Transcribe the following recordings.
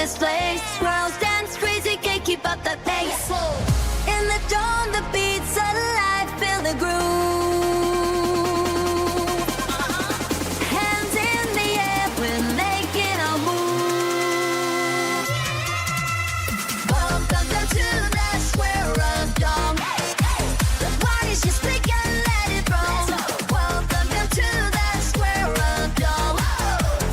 this place. Squirrels dance crazy, can't keep up the pace. In the dawn, the beats of life fill the groove. Hands in the air, we're making a move. Welcome to the square of dawn. The party's just begun, let it roll. Welcome to the square of dawn.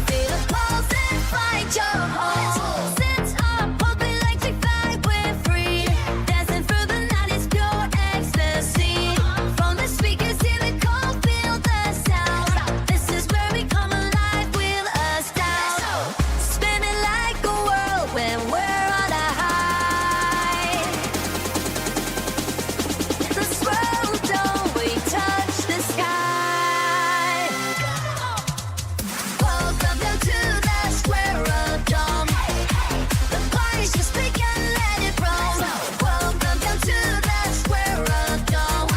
Feel the pulse and find your home. Sit up, pump electric vibe, we're free. Dancing through the night is pure ecstasy. From the speakers to the cold, feel the sound. This is where we come alive with astound. Spinning like a whirlwind, we're on a high. The swirl don't we touch the sky. Welcome to the square of dawn. The party's just begun, let it roll. Welcome to the square of dawn.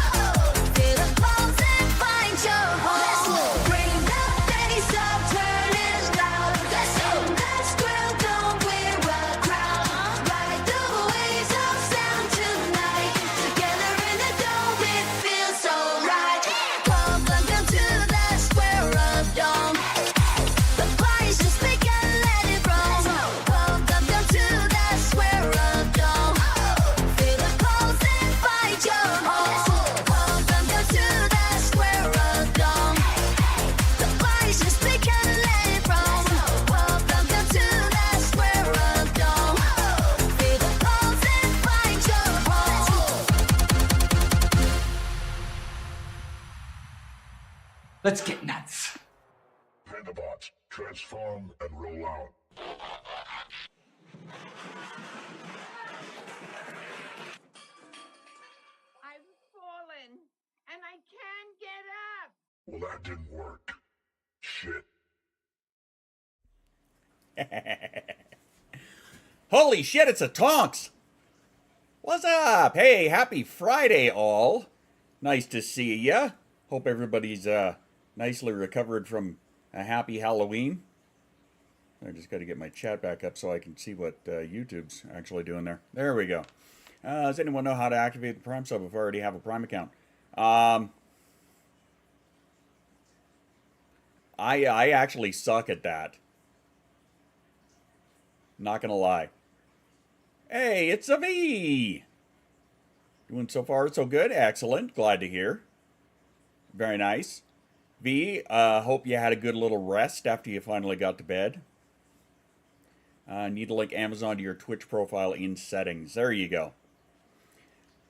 Feel the pulse and find your home. Bring the bass up, turn it loud. Let's go. The square of dawn, we're a crowd. Ride the waves of sound tonight. Together in the dome, it feels so right. Welcome to the square of dawn. The party's just begun, let it roll. Welcome to the square of dawn. Feel the pulse and find your home. Welcome to the square of dawn. The party's just begun, let it roll. Welcome to the square of dawn. Feel the pulse and find your home. Let's get nuts. Pandabots, transform and roll out. I've fallen, and I can't get up. Well, that didn't work. Shit. Holy shit, it's a Tonks! What's up? Hey, happy Friday, all. Nice to see ya. Hope everybody's nicely recovered from a happy Halloween. I just got to get my chat back up so I can see what YouTube's actually doing there. There we go. Does anyone know how to activate the Prime sub if I already have a Prime account? I actually suck at that. Not gonna lie. Hey, it's a V! Doing so far so good. Excellent. Glad to hear. Very nice. V, hope you had a good little rest after you finally got to bed. Need to link Amazon to your Twitch profile in settings. There you go.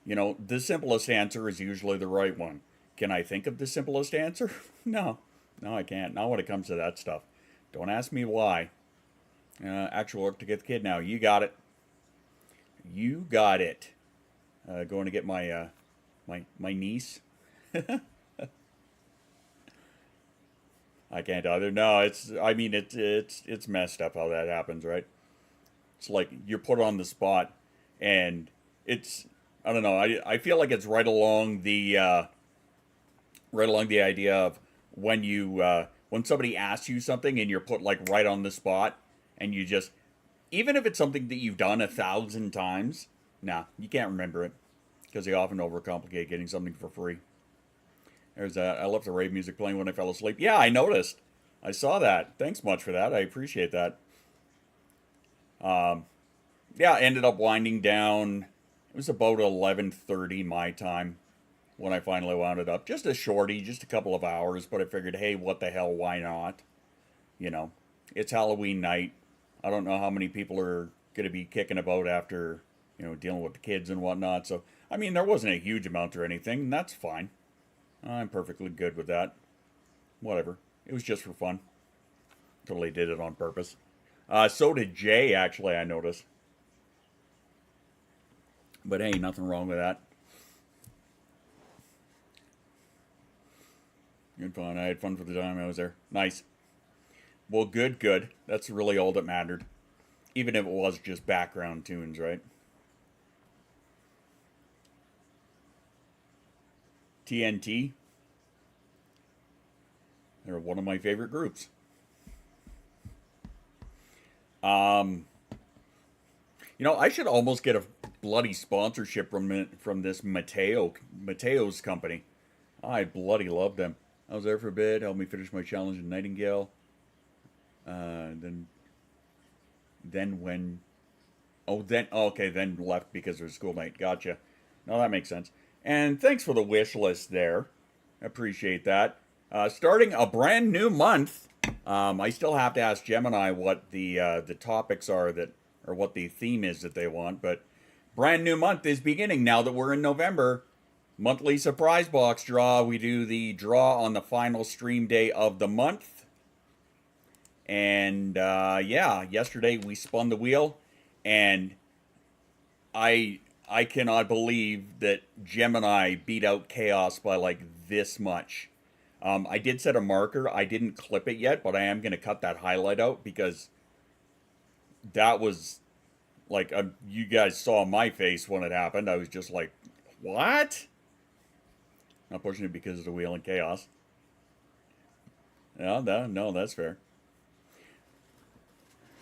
You know, the simplest answer is usually the right one. Can I think of the simplest answer? No. No, I can't. Not when it comes to that stuff. Don't ask me why. Actual work to get the kid now. You got it. You got it. Going to get my my niece. I can't either. No, it's messed up how that happens, right? It's like you're put on the spot, and it's, I don't know. I feel like it's right along the idea of when you when somebody asks you something and you're put like right on the spot, and you just, even if it's something that you've done 1,000 times, nah, you can't remember it because they often overcomplicate getting something for free. There's I left the rave music playing when I fell asleep. Yeah, I noticed. I saw that. Thanks much for that. I appreciate that. Yeah, ended up winding down. It was about 11:30 my time when I finally wound it up. Just a shorty, just a couple of hours, but I figured, hey, what the hell, why not? You know, it's Halloween night. I don't know how many people are going to be kicking about after, you know, dealing with the kids and whatnot. So, I mean, there wasn't a huge amount or anything, and that's fine. I'm perfectly good with that. Whatever. It was just for fun. Totally did it on purpose. So did Jay, actually, I noticed. But hey, nothing wrong with that. Good fun. I had fun for the time I was there. Nice. Well, good, good. That's really all that mattered. Even if it was just background tunes, right? TNT. They're one of my favorite groups. You know, I should almost get a bloody sponsorship from this Mateo's company. I bloody love them. I was there for a bit, helped me finish my challenge in Nightingale. Then when, okay, then left because of school night. Gotcha. No, that makes sense. And thanks for the wish list there. Appreciate that. Starting a brand new month. I still have to ask Gemini what the topics are or what the theme is that they want, but brand new month is beginning now that we're in November. Monthly surprise box draw. We do the draw on the final stream day of the month. And yeah, yesterday we spun the wheel, and I cannot believe that Gemini beat out Chaos by like this much. I did set a marker. I didn't clip it yet, but I am going to cut that highlight out because that was like, you guys saw my face when it happened. I was just like, what? Not pushing it because of the wheel and Chaos. No, that's fair.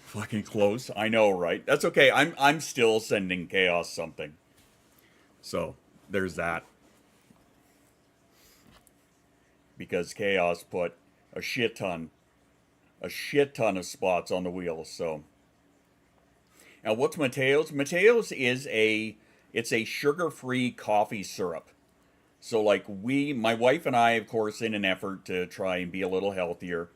Fucking close. I know, right? That's okay. I'm still sending Chaos something. So, there's that. Because Chaos put a shit ton of spots on the wheel, so. Now, what's Mateo's? Mateo's is it's a sugar-free coffee syrup. So, like, my wife and I, of course, in an effort to try and be a little healthier,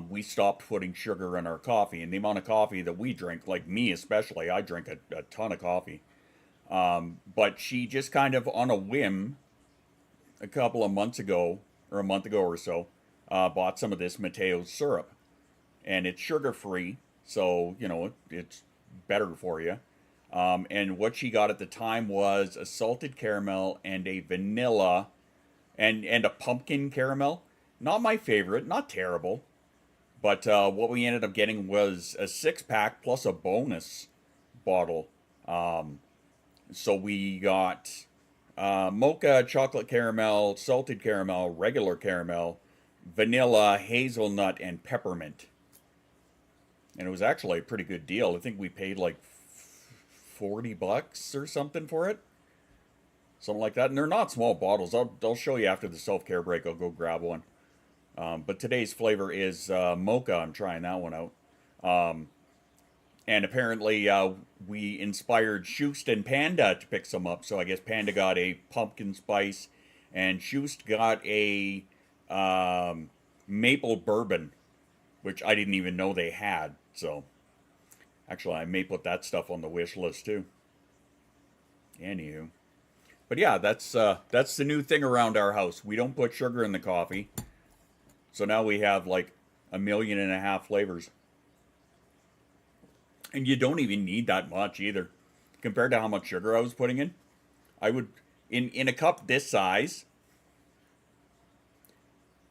we stopped putting sugar in our coffee. And the amount of coffee that we drink, like me especially, I drink a ton of coffee. But she just kind of on a whim, a couple of months ago, or a month ago or so, bought some of this Mateo's syrup. And it's sugar-free, so, you know, it's better for you. And what she got at the time was a salted caramel and a vanilla and a pumpkin caramel. Not my favorite, not terrible. But what we ended up getting was a 6-pack plus a bonus bottle. So we got mocha, chocolate caramel, salted caramel, regular caramel, vanilla, hazelnut, and peppermint. And it was actually a pretty good deal. I think we paid like $40 or something for it. Something like that. And they're not small bottles. I'll show you after the self-care break. I'll go grab one. But today's flavor is mocha. I'm trying that one out. And apparently we inspired Shoost and Panda to pick some up. So I guess Panda got a pumpkin spice and Shoost got a maple bourbon, which I didn't even know they had. So actually I may put that stuff on the wish list too. Anywho. But yeah, that's the new thing around our house. We don't put sugar in the coffee. So now we have like 1.5 million flavors. And you don't even need that much either. Compared to how much sugar I was putting in. I would, in a cup this size,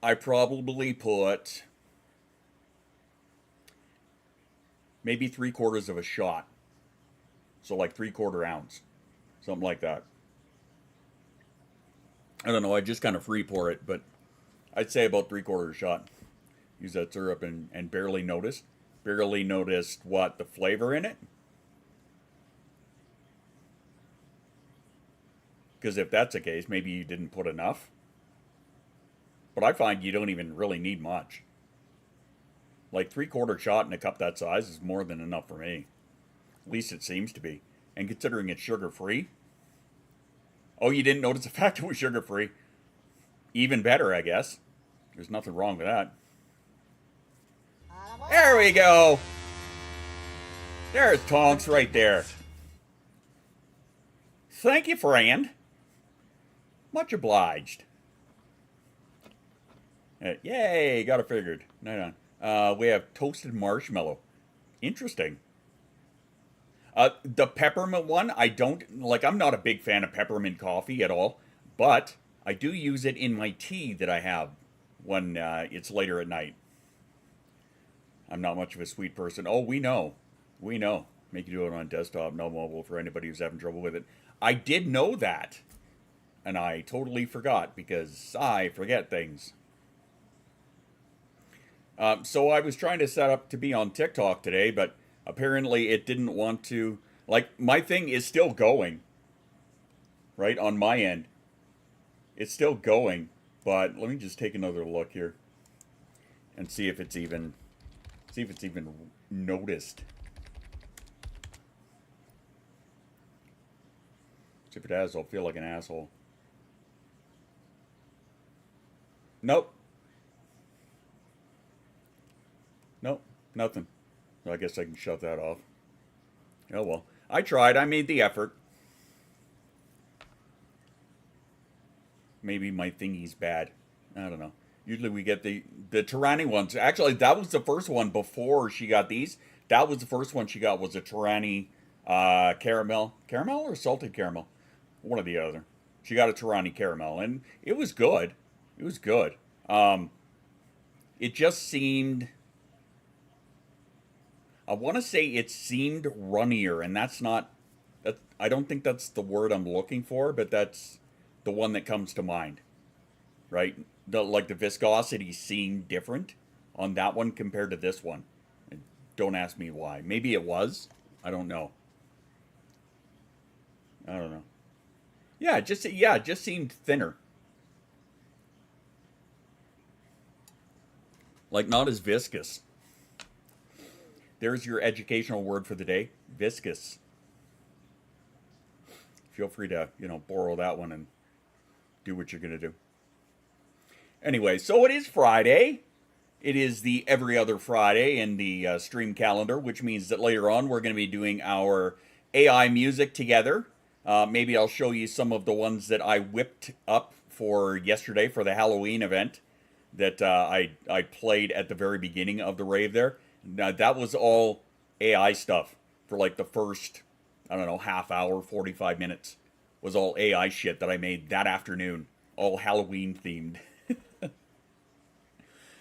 I probably put maybe 3/4 of a shot. So like 3/4 ounce. Something like that. I don't know, I just kind of free pour it, but I'd say about 3/4 shot. Use that syrup and barely noticed. Barely noticed what? The flavor in it? Because if that's the case, maybe you didn't put enough. But I find you don't even really need much. Like 3/4 shot in a cup that size is more than enough for me. At least it seems to be. And considering it's sugar-free. Oh, you didn't notice the fact it was sugar-free? Even better, I guess. There's nothing wrong with that. There we go. There's Tonks right there. Thank you, friend. Much obliged. Yay, got it figured. Right on. We have toasted marshmallow. Interesting. The peppermint one, I don't, like, I'm not a big fan of peppermint coffee at all, but I do use it in my tea that I have when it's later at night. I'm not much of a sweet person. Oh, we know. We know. Make you do it on desktop, no mobile for anybody who's having trouble with it. I did know that. And I totally forgot because I forget things. So I was trying to set up to be on TikTok today, but apparently it didn't want to Like, my thing is still going, right, on my end. It's still going, but let me just take another look here and see if it's even noticed. If it has, I'll feel like an asshole. Nope. Nope, nothing. So I guess I can shut that off. Oh well. I tried, I made the effort. Maybe my thingy's bad. I don't know. Usually we get the Tyranny ones. Actually, that was the first one before she got these. That was the first one she got, was a Tyranny caramel. Caramel or salted caramel? One or the other. She got a Tyranny caramel, and it was good. It was good. It just seemed... I want to say it seemed runnier, and that's not... I don't think that's the word I'm looking for, but that's the one that comes to mind. Right? Like the viscosity seemed different on that one compared to this one. Don't ask me why. Maybe it was. I don't know. I don't know. Yeah, it just seemed thinner. Like, not as viscous. There's your educational word for the day. Viscous. Feel free to, borrow that one and do what you're going to do. Anyway, so it is Friday. It is the every other Friday in the stream calendar, which means that later on we're going to be doing our AI music together. Maybe I'll show you some of the ones that I whipped up for yesterday for the Halloween event that I played at the very beginning of the rave there. Now, that was all AI stuff for like the first, I don't know, half hour, 45 minutes. Was all AI shit that I made that afternoon. All Halloween themed.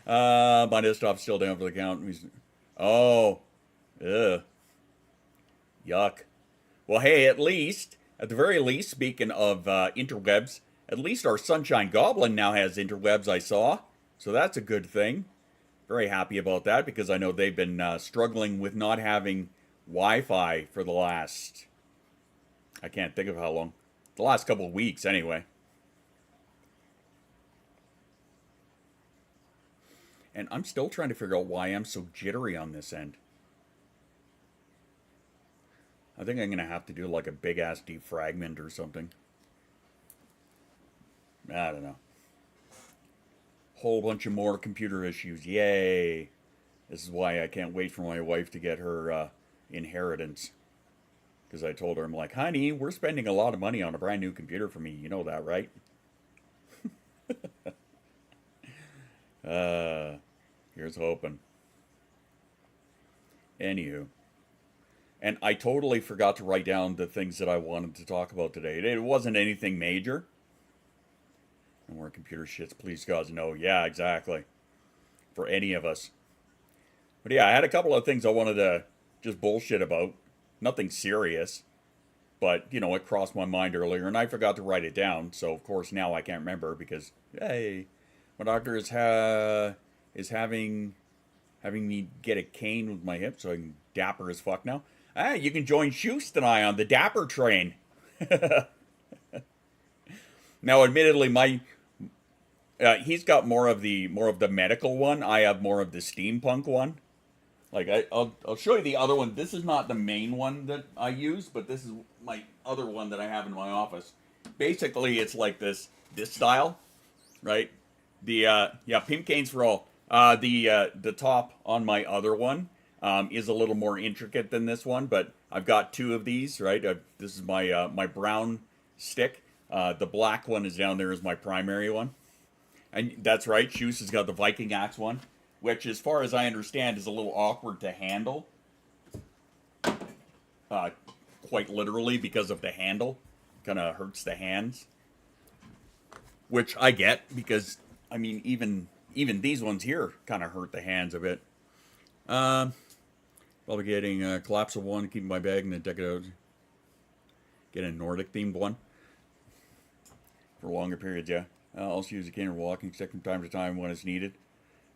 My desktop's still down for the count. Oh. Ugh. Yuck. Well, hey, at the very least, speaking of interwebs, at least our Sunshine Goblin now has interwebs, I saw. So that's a good thing. Very happy about that, because I know they've been struggling with not having Wi-Fi for the last... I can't think of how long. The last couple of weeks, anyway. And I'm still trying to figure out why I'm so jittery on this end. I think I'm going to have to do like a big-ass defragment or something. I don't know. Whole bunch of more computer issues. Yay! This is why I can't wait for my wife to get her inheritance. Because I told her, I'm like, honey, we're spending a lot of money on a brand new computer for me. You know that, right? Here's hoping. Anywho. And I totally forgot to write down the things that I wanted to talk about today. It wasn't anything major. No more computer shits, please God, no. Yeah, exactly. For any of us. But yeah, I had a couple of things I wanted to just bullshit about. Nothing serious. But, it crossed my mind earlier, and I forgot to write it down. So, of course, now I can't remember because, hey, my doctor is having me get a cane with my hip so I can dapper as fuck now. Ah, you can join Schust and I on the dapper train. Now, admittedly, he's got more of the medical one. I have more of the steampunk one. Like, I'll show you the other one. This is not the main one that I use, but this is my other one that I have in my office. Basically, it's like this style, right? Pimp canes for all. The top on my other one is a little more intricate than this one, but I've got two of these, right? This is my brown stick. The black one is down there as my primary one. And that's right, Schust has got the Viking axe one, which, as far as I understand, is a little awkward to handle. Quite literally, because of the handle. Kind of hurts the hands. Which I get, because, I mean, even these ones here kind of hurt the hands a bit. Probably getting a collapsible one, keep my bag, and then take it out. Get a Nordic-themed one. For longer periods, yeah. I'll also use a cane or walking stick from time to time when it's needed.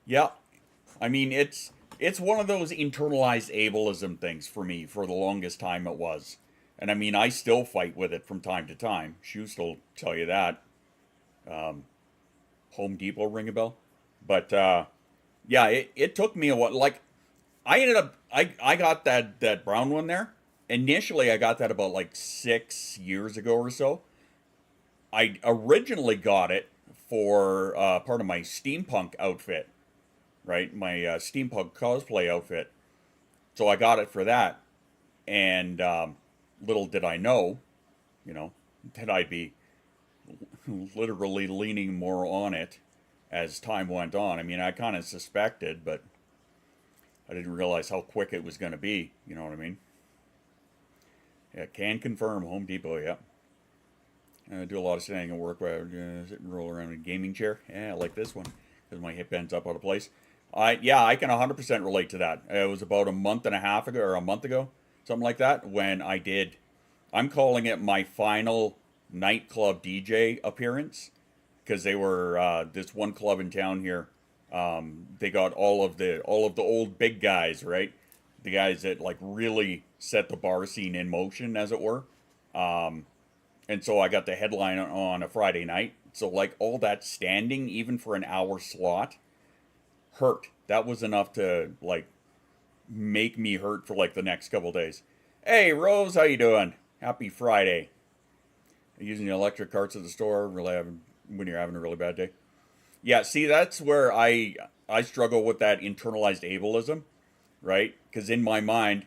Yeah. I mean, it's one of those internalized ableism things for me. For the longest time, it was, and I mean, I still fight with it from time to time. Shoes will tell you that. Home Depot ring a bell, but yeah, it took me a while. Like, I ended up, I got that brown one there. Initially, I got that about like 6 years ago or so. I originally got it for part of my steampunk outfit, right? My steampunk cosplay outfit. So I got it for that. And little did I know, that I'd be literally leaning more on it as time went on. I mean, I kind of suspected, but I didn't realize how quick it was going to be. You know what I mean? Yeah, can confirm. Home Depot, yeah. I do a lot of standing at work where I sit and roll around in a gaming chair. Yeah, like this one, because my hip ends up out of place. Yeah, I can 100% relate to that. It was about a month and a half ago, or a month ago, something like that, when I did, I'm calling it my final nightclub DJ appearance, because they were, this one club in town here, they got all of the old big guys, right? The guys that like really set the bar scene in motion, as it were. And so I got the headline on a Friday night. So like all that standing, even for an hour slot, hurt. That was enough to like make me hurt for like the next couple days. Hey Rose, how you doing? Happy Friday. Using the electric carts at the store, when you're having a really bad day. Yeah, see, that's where I struggle with that internalized ableism, right? Because in my mind,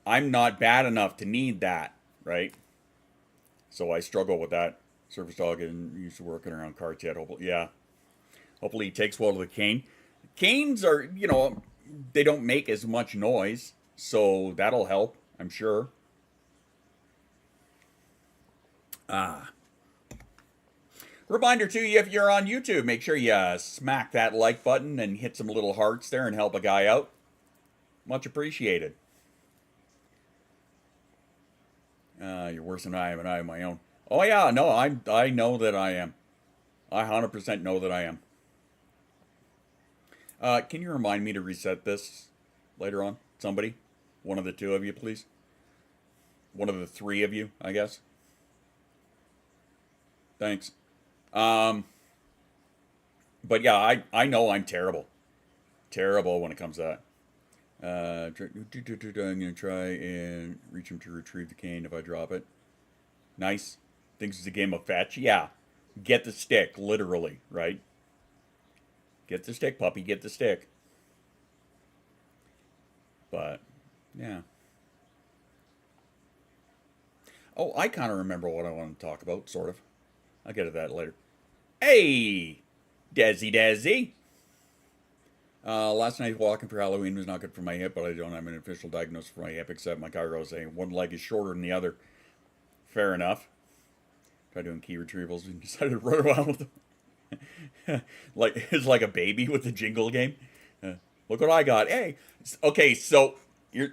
I'm not bad enough to need that, right? So I struggle with that. Service dog isn't used to working around carts yet. Hopefully he takes well to the cane. Canes are, they don't make as much noise, so that'll help, I'm sure. Reminder to you, if you're on YouTube, make sure you smack that like button and hit some little hearts there and help a guy out. Much appreciated. You're worse than I am, and I have my own. Oh yeah, no, I know that I am. I 100% know that I am. Can you remind me to reset this later on? Somebody? One of the two of you, please? One of the three of you, I guess? Thanks. But yeah, I know I'm terrible. Terrible when it comes to that. I'm going to try and reach him to retrieve the cane if I drop it. Nice. Thinks it's a game of fetch. Yeah. Get the stick, literally, right? Get the stick, puppy, get the stick. But, yeah. Oh, I kind of remember what I want to talk about, sort of. I'll get to that later. Hey! Desi. Last night's walking for Halloween was not good for my hip, but I don't have an official diagnosis for my hip, except my chiro saying one leg is shorter than the other. Fair enough. Tried doing key retrievals and decided to run around with them. It's like a baby with the jingle game. Look what I got. Hey! Okay, so, I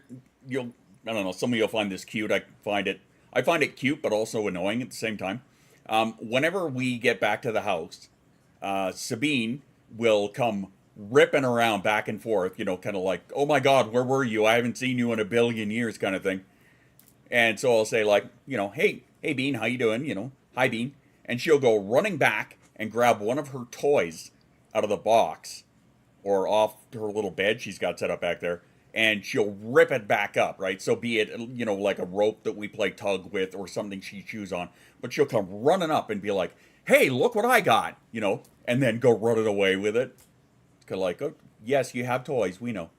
don't know, some of you'll find this cute. I find it cute, but also annoying at the same time. Whenever we get back to the house, Sabine will come ripping around back and forth, kind of like, oh my God, where were you? I haven't seen you in a billion years kind of thing. And so I'll say like, hey Bean, how you doing? Hi Bean. And she'll go running back and grab one of her toys out of the box or off her little bed she's got set up back there. And she'll rip it back up, right? So be it, like a rope that we play tug with or something she chews on. But she'll come running up and be like, hey, look what I got, and then go run it away with it. It's kind of like, oh, yes, you have toys, we know.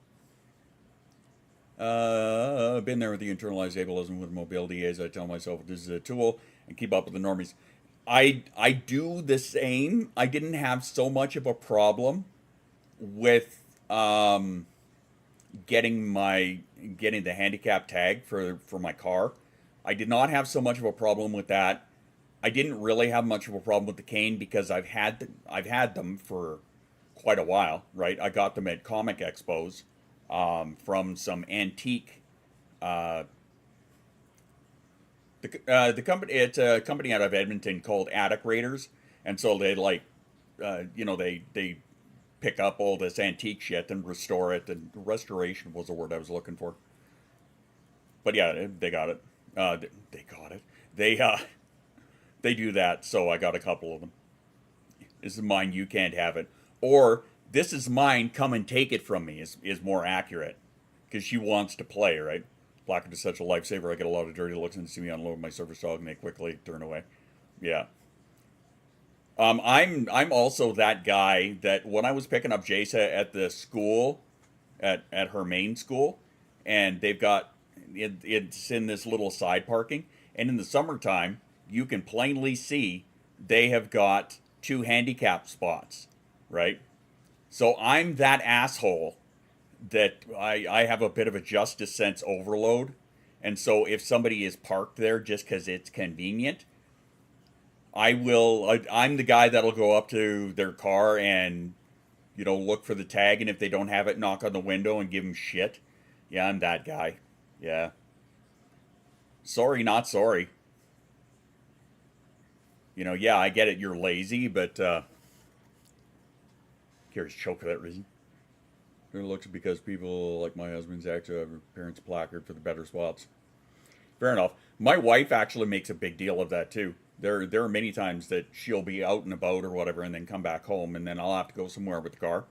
I've been there with the internalized ableism with mobility as I tell myself this is a tool and keep up with the normies. I do the same. I didn't have so much of a problem with getting the handicap tag for my car. I did not have so much of a problem with that. I didn't really have much of a problem with the cane because I've had them for quite a while, right? I got them at comic expos from some antique. The company, it's a company out of Edmonton called Attic Raiders, and so they like, they pick up all this antique shit and restore it. And restoration was the word I was looking for. But yeah, they got it. They got it. They do that, so I got a couple of them. This is mine, you can't have it. Or, this is mine, come and take it from me, is more accurate. Because she wants to play, right? Blackard is such a lifesaver, I get a lot of dirty looks and see me unload my service dog and they quickly turn away. Yeah. I'm also that guy that when I was picking up Jasa at the school, at her main school, and they've got, it's in this little side parking, and in the summertime, you can plainly see they have got 2 handicap spots, right? So I'm that asshole that I have a bit of a justice sense overload. And so if somebody is parked there just because it's convenient, I'm the guy that'll go up to their car and, you know, look for the tag. And if they don't have it, knock on the window and give them shit. Yeah, I'm that guy. Yeah. Sorry, not sorry. You know, yeah, I get it, you're lazy, but, Carrie's choke for that reason. It looks because people like my husband's actually have parents placard for the better spots. Fair enough. My wife actually makes a big deal of that too. There are many times that she'll be out and about or whatever and then come back home and then I'll have to go somewhere with the car.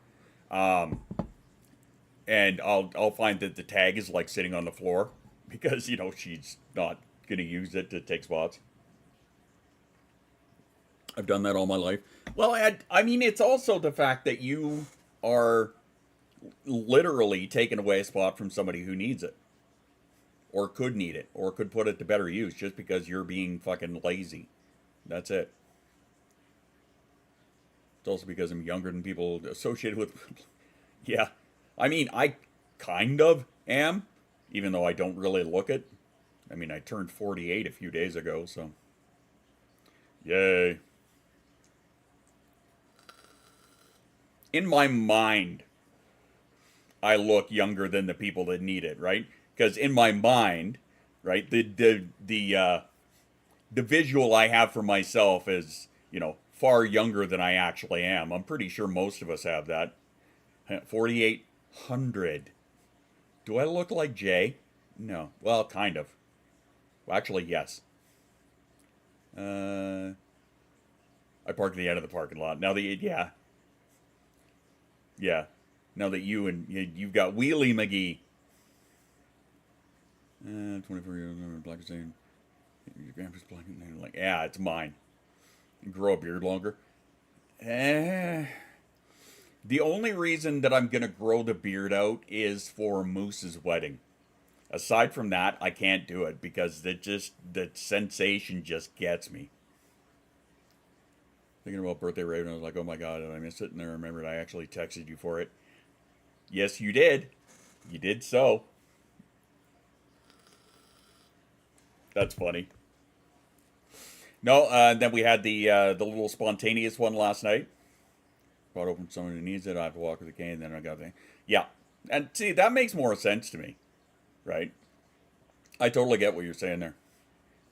And I'll find that the tag is like sitting on the floor because, you know, she's not going to use it to take spots. I've done that all my life. Well, I mean, it's also the fact that you are literally taking away a spot from somebody who needs it. Or could need it. Or could put it to better use just because you're being fucking lazy. That's it. It's also because I'm younger than people associated with... Yeah. I mean, I kind of am. Even though I don't really look it. I mean, I turned 48 a few days ago, so... Yay. In my mind, I look younger than the people that need it, right? Because in my mind, right, the visual I have for myself is, you know, far younger than I actually am. I'm pretty sure most of us have that. 4,800. Do I look like Jay? No. Well, kind of. Well, actually, yes. I parked at the end of the parking lot. Now yeah. Yeah. Now that you've got Wheelie McGee. 24 years old, black saying, your grandpa's black and like, yeah, it's mine. You grow a beard longer. The only reason that I'm gonna grow the beard out is for Moose's wedding. Aside from that, I can't do it because the sensation just gets me. Thinking about birthday raven, I was like, oh my god, and I missed it, and I remembered I actually texted you for it. Yes, you did. You did so. That's funny. No, then we had the little spontaneous one last night. Brought open someone who needs it. I have to walk with a cane, then I got the... Yeah. And see, that makes more sense to me. Right? I totally get what you're saying there.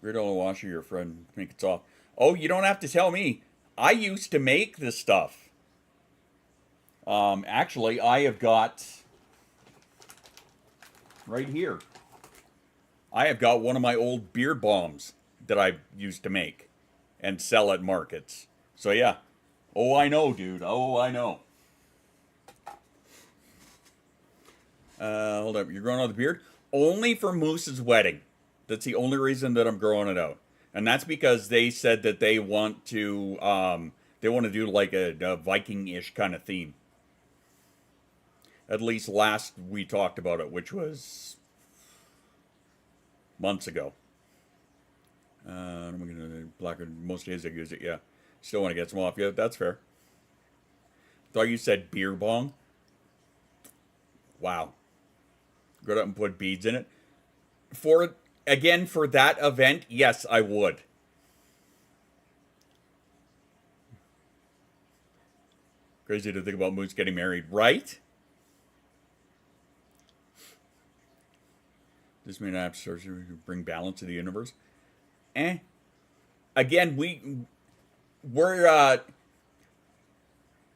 Weird old washer, your friend, make it soft. Oh, you don't have to tell me. I used to make this stuff. Actually, I have got... Right here. I have got one of my old beard balms that I used to make and sell at markets. So yeah. Oh, I know, dude. Oh, I know. Hold up. You're growing out the beard? Only for Moose's wedding. That's the only reason that I'm growing it out. And that's because they said that they want to do like a Viking-ish kind of theme. At least last we talked about it, which was months ago. I'm going to blacken most days I use it, yeah. Still want to get some off. Yeah, that's fair. Thought you said beer bong. Wow. Go up and put beads in it. For that event, yes, I would. Crazy to think about Moose getting married, right? This may not have to bring balance to the universe. Again, we're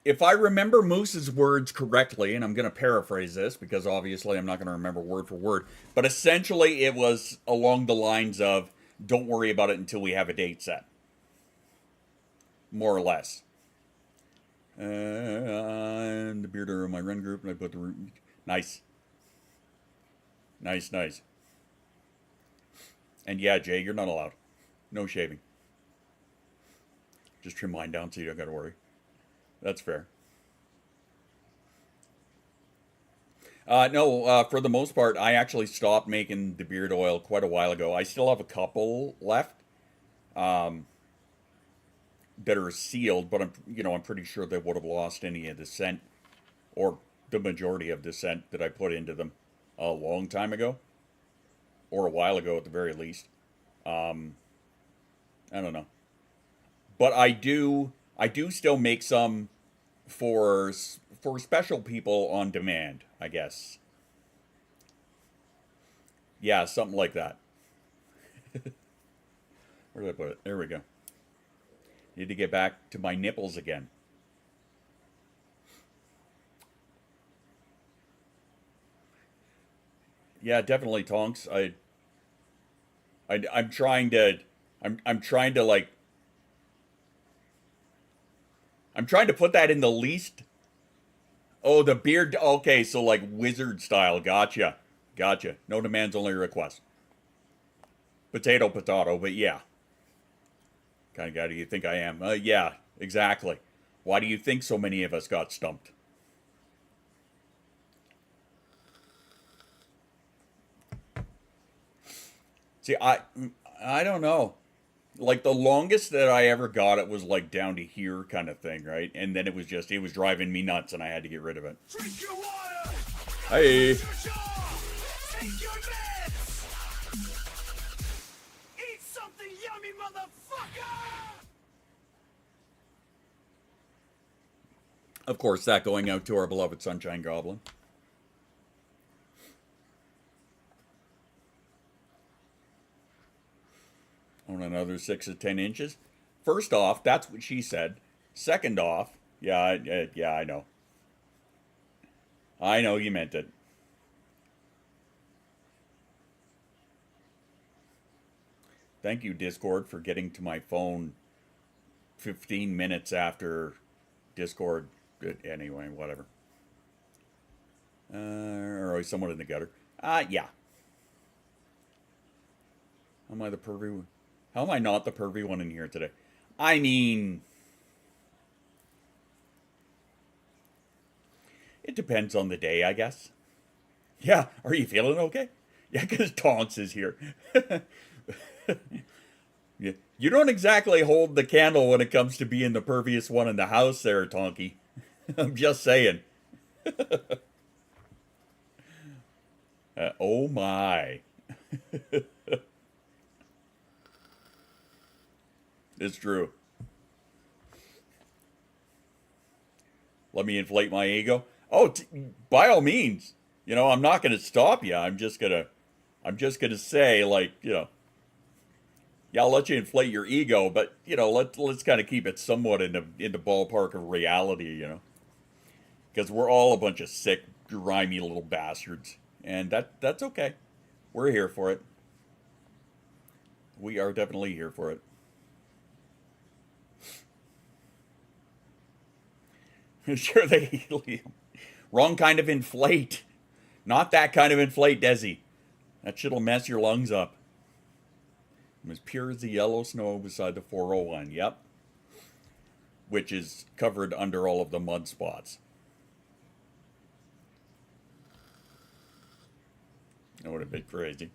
if I remember Moose's words correctly, and I'm going to paraphrase this because obviously I'm not going to remember word for word, but essentially it was along the lines of, don't worry about it until we have a date set. More or less. I'm the bearder of my run group, and I put the... Nice. Nice, nice. And yeah, Jay, you're not allowed. No shaving. Just trim mine down so you don't got to worry. That's fair. No, for the most part, I actually stopped making the beard oil quite a while ago. I still have a couple left that are sealed, but I'm pretty sure they would have lost any of the scent, or the majority of the scent that I put into them a long time ago, or a while ago at the very least. I don't know, but I do still make some for special people on demand, I guess. Yeah, something like that. Where did I put it? There we go. Need to get back to my nipples again. Yeah, definitely, Tonks. I'm trying to like, I'm trying to put that in the least. Oh, the beard. Okay, so like wizard style. Gotcha. Gotcha. No demands, only requests. Potato, potato, but yeah. Kind of guy do you think I am? Yeah, exactly. Why do you think so many of us got stumped? See, I don't know. Like, the longest that I ever got it was like down to here kind of thing, right? And then it was driving me nuts and I had to get rid of it. Drink your water. Hey. Take your meds. Eat something yummy, motherfucker. Of course, that going out to our beloved Sunshine Goblin. On another 6 to 10 inches. First off, that's what she said. Second off, yeah, I know. I know you meant it. Thank you, Discord, for getting to my phone 15 minutes after Discord. Anyway, whatever. Or someone in the gutter. Yeah. Am I the pervy one? How am I not the pervy one in here today? I mean, it depends on the day, I guess. Yeah, are you feeling okay? Yeah, because Tonks is here. Yeah. You don't exactly hold the candle when it comes to being the perviest one in the house there, Tonky. I'm just saying. Oh my. It's true. Let me inflate my ego. Oh, by all means. You know, I'm not going to stop you. I'm just going to say, like, yeah, I'll let you inflate your ego, but, let's kind of keep it somewhat in the ballpark of reality, because we're all a bunch of sick, grimy little bastards, and that's okay. We're here for it. We are definitely here for it. Sure, they wrong kind of inflate. Not that kind of inflate, Desi. That shit'll mess your lungs up. I'm as pure as the yellow snow beside the 401. Yep. Which is covered under all of the mud spots. That would have been crazy.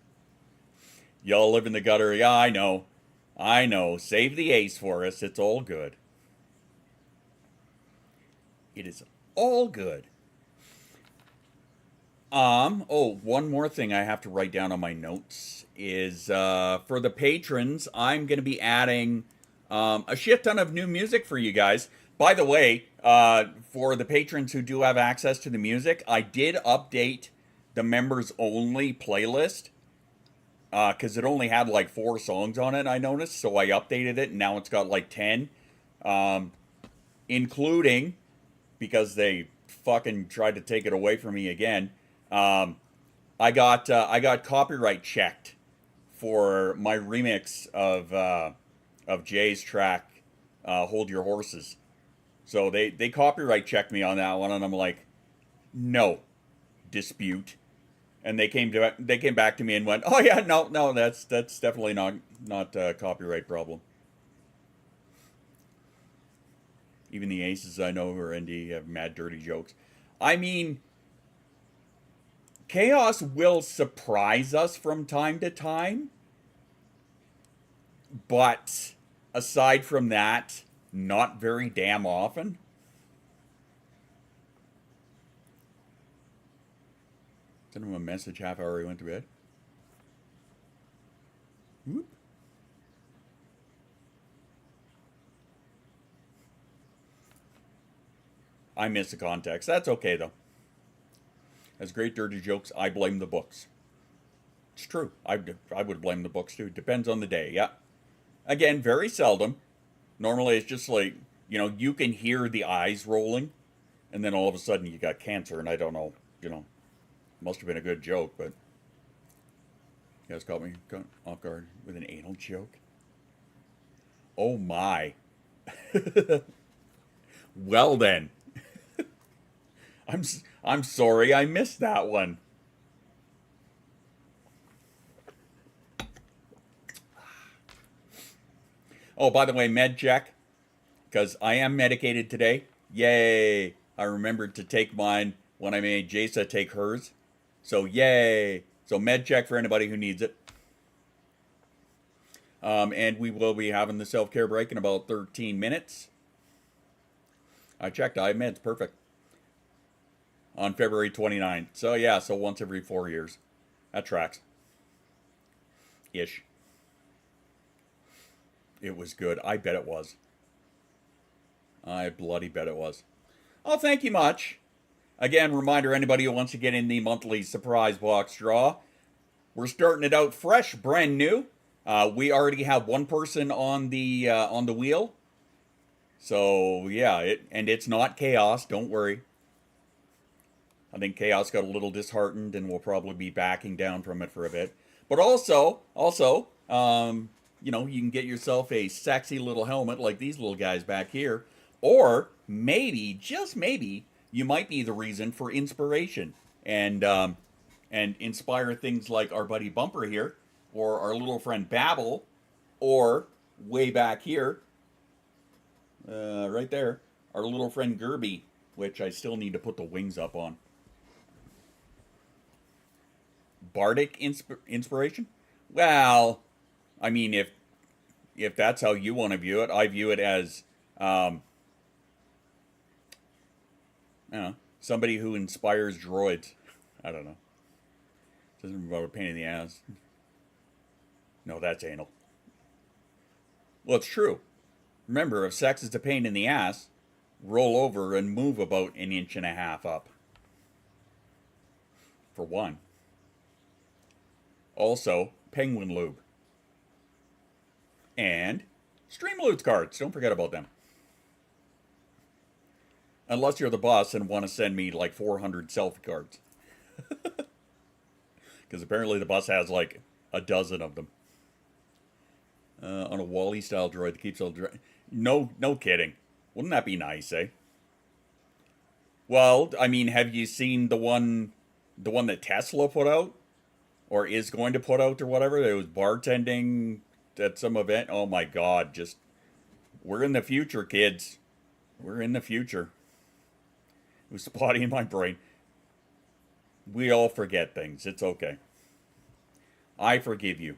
Y'all live in the gutter. Yeah, I know. I know. Save the ace for us. It's all good. It is all good. One more thing I have to write down on my notes is for the patrons, I'm going to be adding a shit ton of new music for you guys. By the way, for the patrons who do have access to the music, I did update the members only playlist because it only had like 4 songs on it, I noticed. So I updated it and now it's got like 10, including because they fucking tried to take it away from me again. I got copyright checked for my remix of Jay's track, "Hold Your Horses." So they copyright checked me on that one, and I'm like, no, dispute. And they came back to me and went, oh yeah, no, that's definitely not a copyright problem. Even the aces I know who are indie have mad dirty jokes. I mean, chaos will surprise us from time to time, but aside from that, not very damn often. Sent him a message half hour he went to bed. Whoop. I miss the context. That's okay, though. As great dirty jokes, I blame the books. It's true. I would blame the books, too. Depends on the day, yeah. Again, very seldom. Normally, it's just like, you can hear the eyes rolling, and then all of a sudden you got cancer, and I don't know, must have been a good joke, but you guys caught me off guard with an anal joke. Oh my. Well then. I'm sorry I missed that one. Oh, by the way, med check, because I am medicated today. Yay! I remembered to take mine when I made Jasa take hers. So yay! So med check for anybody who needs it. And we will be having the self-care break in about 13 minutes. I checked, I have meds, perfect. On February 29th. So yeah, so once every 4 years. That tracks. Ish. It was good. I bet it was. I bloody bet it was. Oh, thank you much. Again, reminder, anybody who wants to get in the monthly surprise box draw, we're starting it out fresh, brand new. We already have one person on the wheel. So yeah, it's not Chaos. Don't worry. I think Chaos got a little disheartened and will probably be backing down from it for a bit. But also, you can get yourself a sexy little helmet like these little guys back here, or maybe, just maybe, you might be the reason for inspiration and inspire things like our buddy Bumper here, or our little friend Babel, or way back here, right there, our little friend Gerby, which I still need to put the wings up on. Bardic inspiration? Well, I mean, if that's how you want to view it, I view it as somebody who inspires droids. I don't know. Doesn't involve a pain in the ass. No, that's anal. Well, it's true. Remember, if sex is a pain in the ass, roll over and move about 1.5 inches up. For one. Also, Penguin Lube. And Stream Loot cards. Don't forget about them. Unless you're the boss and want to send me like 400 selfie cards. Because apparently the boss has like a dozen of them. On a Wall-E style droid that keeps all No kidding. Wouldn't that be nice, eh? Well, I mean, have you seen the one that Tesla put out? Or is going to put out or whatever? It was bartending at some event. Oh my God, we're in the future, kids. We're in the future. It was spotty in my brain. We all forget things. It's okay. I forgive you.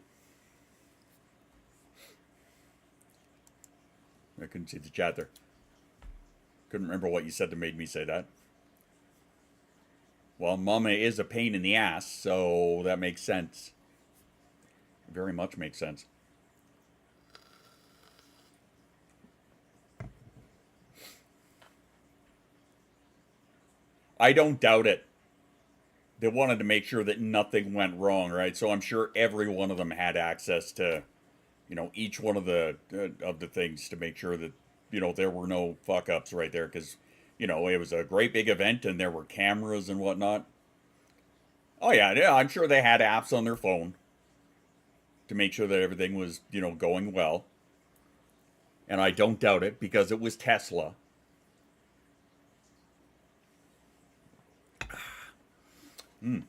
I couldn't see the chat there. Couldn't remember what you said that made me say that. Well, Mama is a pain in the ass, so that makes sense. Very much makes sense. I don't doubt it. They wanted to make sure that nothing went wrong, right? So I'm sure every one of them had access to, each one of the things to make sure that, there were no fuck-ups right there. Because, you know, it was a great big event and there were cameras and whatnot. Oh yeah, I'm sure they had apps on their phone to make sure that everything was, you know, going well. And I don't doubt it because it was Tesla.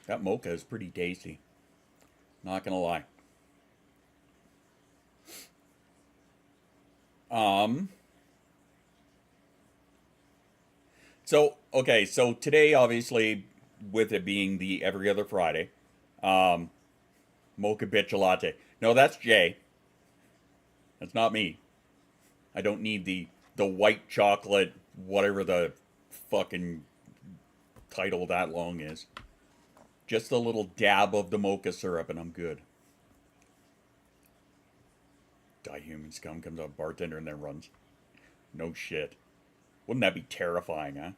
That mocha is pretty tasty. Not gonna lie. So today, obviously, with it being the every other Friday, mocha bitch latte. No, that's Jay. That's not me. I don't need the white chocolate, whatever the fucking title that long is. Just a little dab of the mocha syrup and I'm good. Die human scum comes out bartender and then runs. No shit. Wouldn't that be terrifying, huh?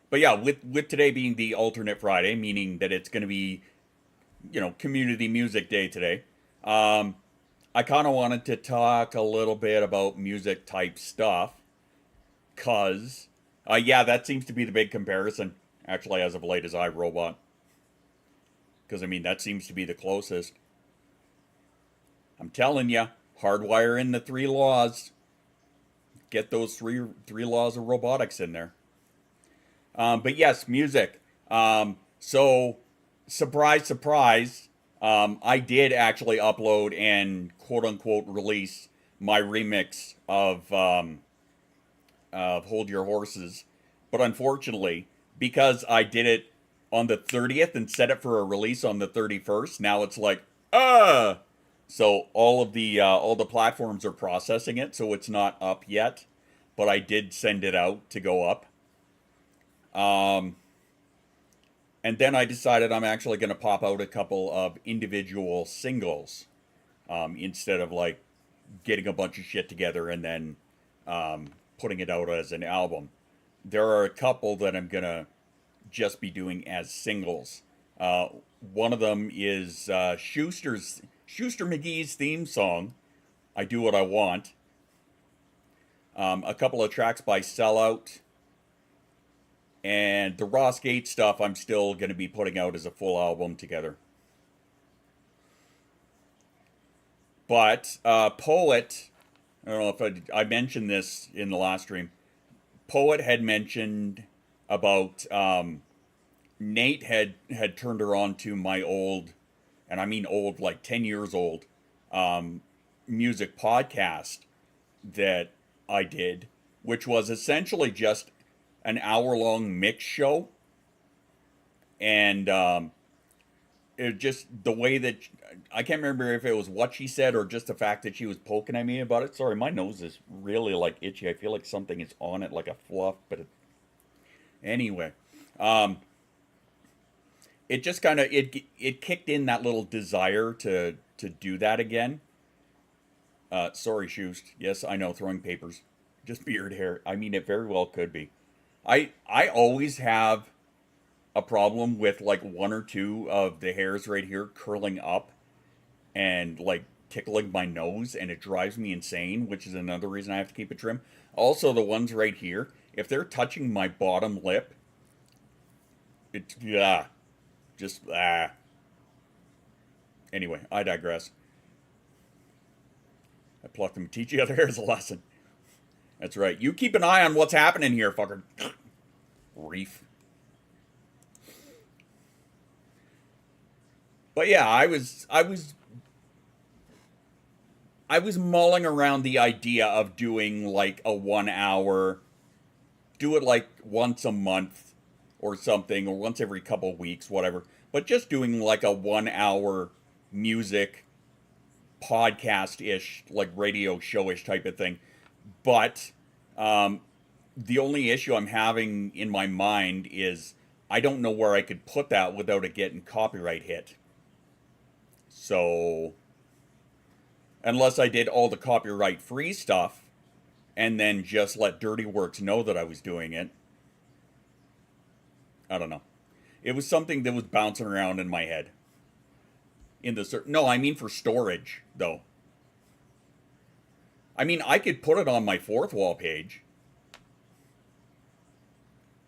But yeah, with today being the alternate Friday, meaning that it's going to be, you know, community music day today, I kind of wanted to talk a little bit about music type stuff. Because, yeah, that seems to be the big comparison, actually, as of late, as iRobot. Because, I mean, that seems to be the closest. I'm telling you, hardwire in the 3 laws. Get those three laws of robotics in there. But yes, music. So, surprise, surprise, I did actually upload and quote-unquote release my remix of Hold Your Horses. But unfortunately, because I did it on the 30th and set it for a release on the 31st, now it's like, So all the platforms are processing it, so it's not up yet. But I did send it out to go up. And then I decided I'm actually going to pop out a couple of individual singles, instead of like getting a bunch of shit together and then putting it out as an album. There are a couple that I'm going to just be doing as singles. One of them is Schuster McGee's theme song, I Do What I Want. A couple of tracks by Sellout. And the Ross Gate stuff I'm still going to be putting out as a full album together. But Poet, I don't know if I mentioned this in the last stream. Poet had mentioned about Nate had turned her on to my old, and I mean old, like 10 years old, music podcast that I did, which was essentially just an hour-long mix show. And it just, the way that, I can't remember if it was what she said or just the fact that she was poking at me about it. Sorry, my nose is really like itchy. I feel like something is on it, like a fluff, but anyway. It just kind of, it kicked in that little desire to do that again. Sorry, Shoost. Yes, I know, throwing papers. Just beard hair. I mean, it very well could be. I always have a problem with like one or two of the hairs right here curling up and like tickling my nose, and it drives me insane, which is another reason I have to keep it trim. Also, the ones right here, if they're touching my bottom lip, it's, Anyway, I digress. I plucked them. Teach the other hairs a lesson. That's right. You keep an eye on what's happening here, fucker. Reef. But yeah, I was mulling around the idea of doing like a 1 hour, do it like once a month or something, or once every couple weeks, whatever. But just doing like a 1 hour music podcast-ish, like radio show-ish type of thing. But the only issue I'm having in my mind is I don't know where I could put that without it getting copyright hit. So, unless I did all the copyright-free stuff and then just let Dirty Works know that I was doing it, I don't know. It was something that was bouncing around in my head. No, I mean for storage, though. I mean, I could put it on my fourth wall page,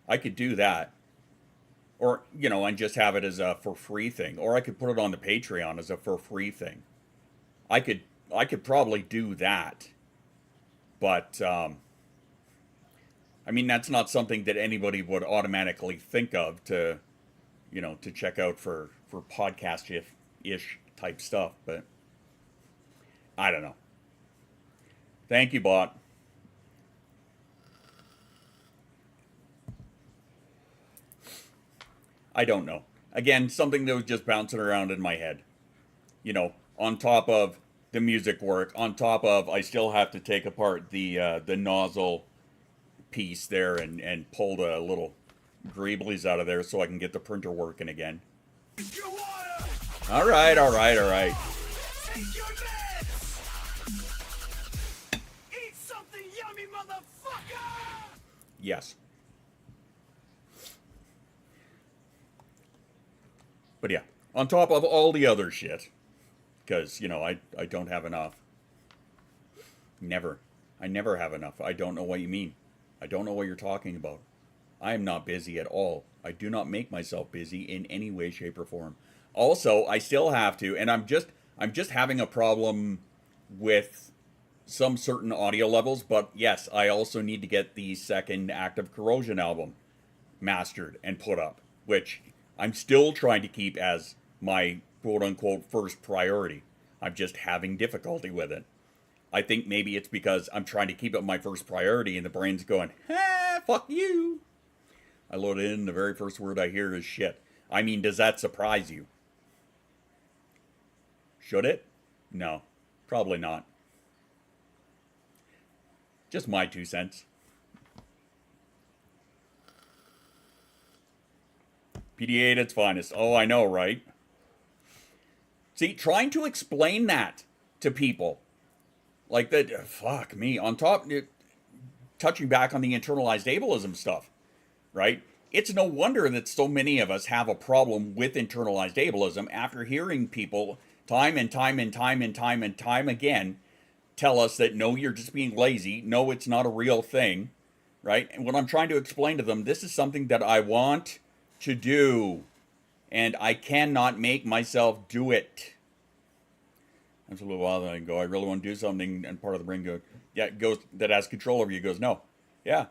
I could do that. Or, and just have it as a for free thing. Or I could put it on the Patreon as a for free thing. I could probably do that. But I mean, that's not something that anybody would automatically think of to check out for podcast-ish type stuff, but I don't know. Thank you, bot. I don't know. Again, something that was just bouncing around in my head. On top of the music work, on top of I still have to take apart the nozzle piece there and pull the little greeblies out of there so I can get the printer working again. All right. Take your meds! Eat something yummy, motherfucker! Yes. But yeah, on top of all the other shit, because, I don't have enough. Never. I never have enough. I don't know what you mean. I don't know what you're talking about. I am not busy at all. I do not make myself busy in any way, shape, or form. Also, I still have to, and I'm just having a problem with some certain audio levels, but yes, I also need to get the second Active Corrosion album mastered and put up, which I'm still trying to keep as my quote-unquote first priority. I'm just having difficulty with it. I think maybe it's because I'm trying to keep it my first priority and the brain's going, fuck you. I load it in, the very first word I hear is shit. I mean, does that surprise you? Should it? No, probably not. Just my 2 cents. PD8 at its finest. Oh, I know, right? See, trying to explain that to people. Like that, fuck me. On top, touching back on the internalized ableism stuff, right? It's no wonder that so many of us have a problem with internalized ableism after hearing people time and time again tell us that no, you're just being lazy. No, it's not a real thing, right? And when I'm trying to explain to them, this is something that I want to do, and I cannot make myself do it. That's a little while that I go, I really want to do something, and part of the brain goes, yeah, it goes, that has control over you, goes, no. Yeah.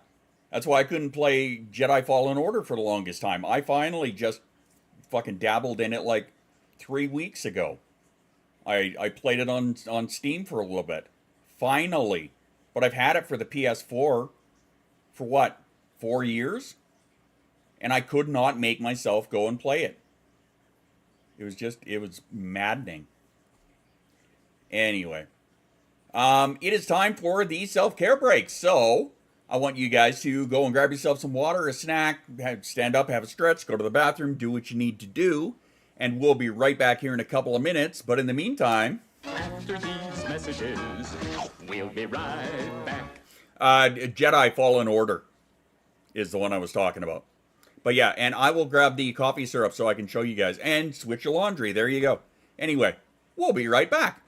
That's why I couldn't play Jedi Fallen Order for the longest time. I finally just fucking dabbled in it like 3 weeks ago. I played it on Steam for a little bit. Finally. But I've had it for the PS4 for what? 4 years? And I could not make myself go and play it. It was maddening. Anyway, it is time for the self-care break. So I want you guys to go and grab yourself some water, a snack, stand up, have a stretch, go to the bathroom, do what you need to do. And we'll be right back here in a couple of minutes. But in the meantime, After these messages, we'll be right back. Jedi Fallen Order is the one I was talking about. But yeah, and I will grab the coffee syrup so I can show you guys. And switch your laundry. There you go. Anyway, we'll be right back.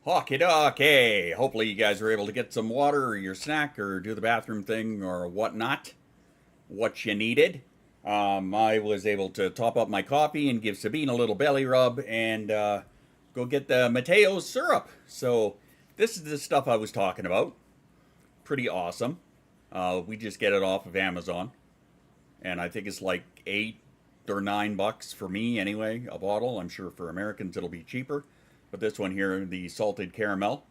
Hockey dockey. Hopefully you guys were able to get some water or your snack or do the bathroom thing or whatnot. What you needed. I was able to top up my coffee and give Sabine a little belly rub and go get the Mateo's syrup. So this is the stuff I was talking about. Pretty awesome. We just get it off of Amazon. And I think it's like $8 or $9 for me anyway, a bottle. I'm sure for Americans it'll be cheaper. But this one here, the salted caramel.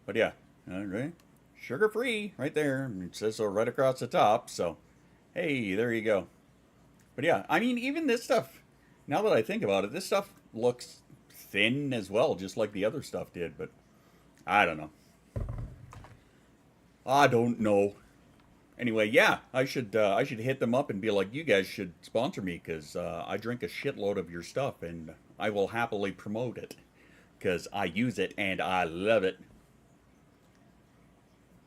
But yeah, all right. Sugar free right there. It says so right across the top. So, hey, there you go. But yeah, I mean, even this stuff, now that I think about it, this stuff looks thin as well, just like the other stuff did. But I don't know. I don't know. Anyway, yeah, I should hit them up and be like, you guys should sponsor me because I drink a shitload of your stuff and I will happily promote it. Because I use it and I love it.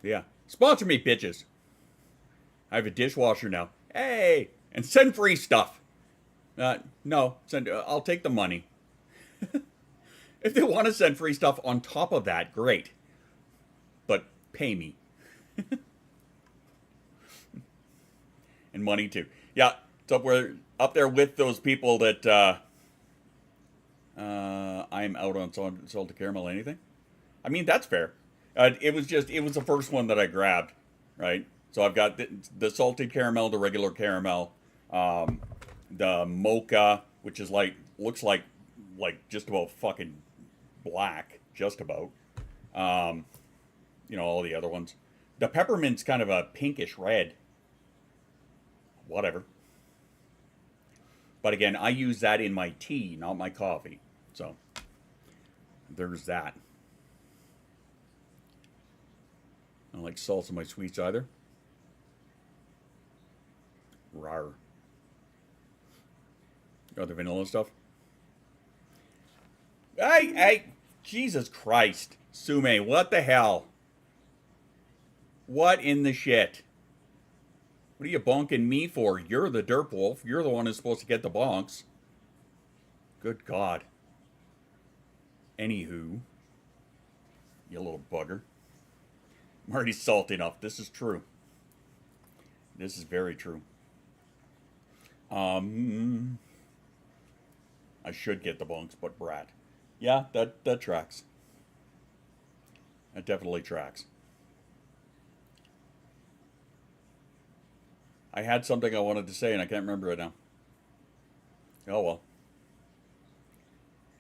Yeah. Sponsor me, bitches. I have a dishwasher now. Hey! And send free stuff. No. I'll take the money. If they want to send free stuff on top of that, great. But pay me. And money too. Yeah, it's up there with those people that... I'm out on salted caramel anything. I mean, that's fair. It was the first one that I grabbed, right? So I've got the salted caramel, the regular caramel, the mocha, which is looks like just about fucking black, just about. All the other ones. The peppermint's kind of a pinkish red. Whatever. But again, I use that in my tea, not my coffee. So, there's that. I don't like salts in my sweets either. Rawr. Got the vanilla stuff? Hey! Jesus Christ. Sume, what the hell? What in the shit? What are you bonking me for? You're the derp wolf. You're the one who's supposed to get the bonks. Good God. Anywho. You little bugger. I'm already salty enough. This is true. This is very true. I should get the bonks, but brat. Yeah, that tracks. That definitely tracks. I had something I wanted to say and I can't remember it now. Oh well.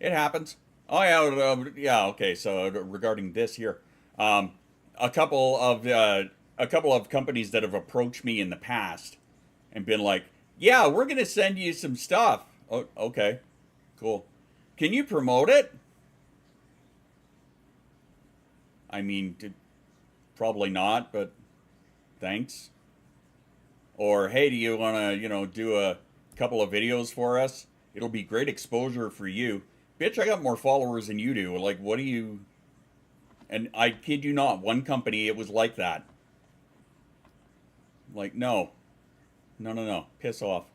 It happens. Oh yeah, okay. So regarding this here, a couple of companies that have approached me in the past and been like, "Yeah, we're gonna send you some stuff." Oh, okay, cool. Can you promote it? I mean, probably not, but thanks. Or, hey, do you want to, do a couple of videos for us? It'll be great exposure for you. Bitch, I got more followers than you do. Like, what do you... And I kid you not, one company, it was like that. Like, no. No. Piss off.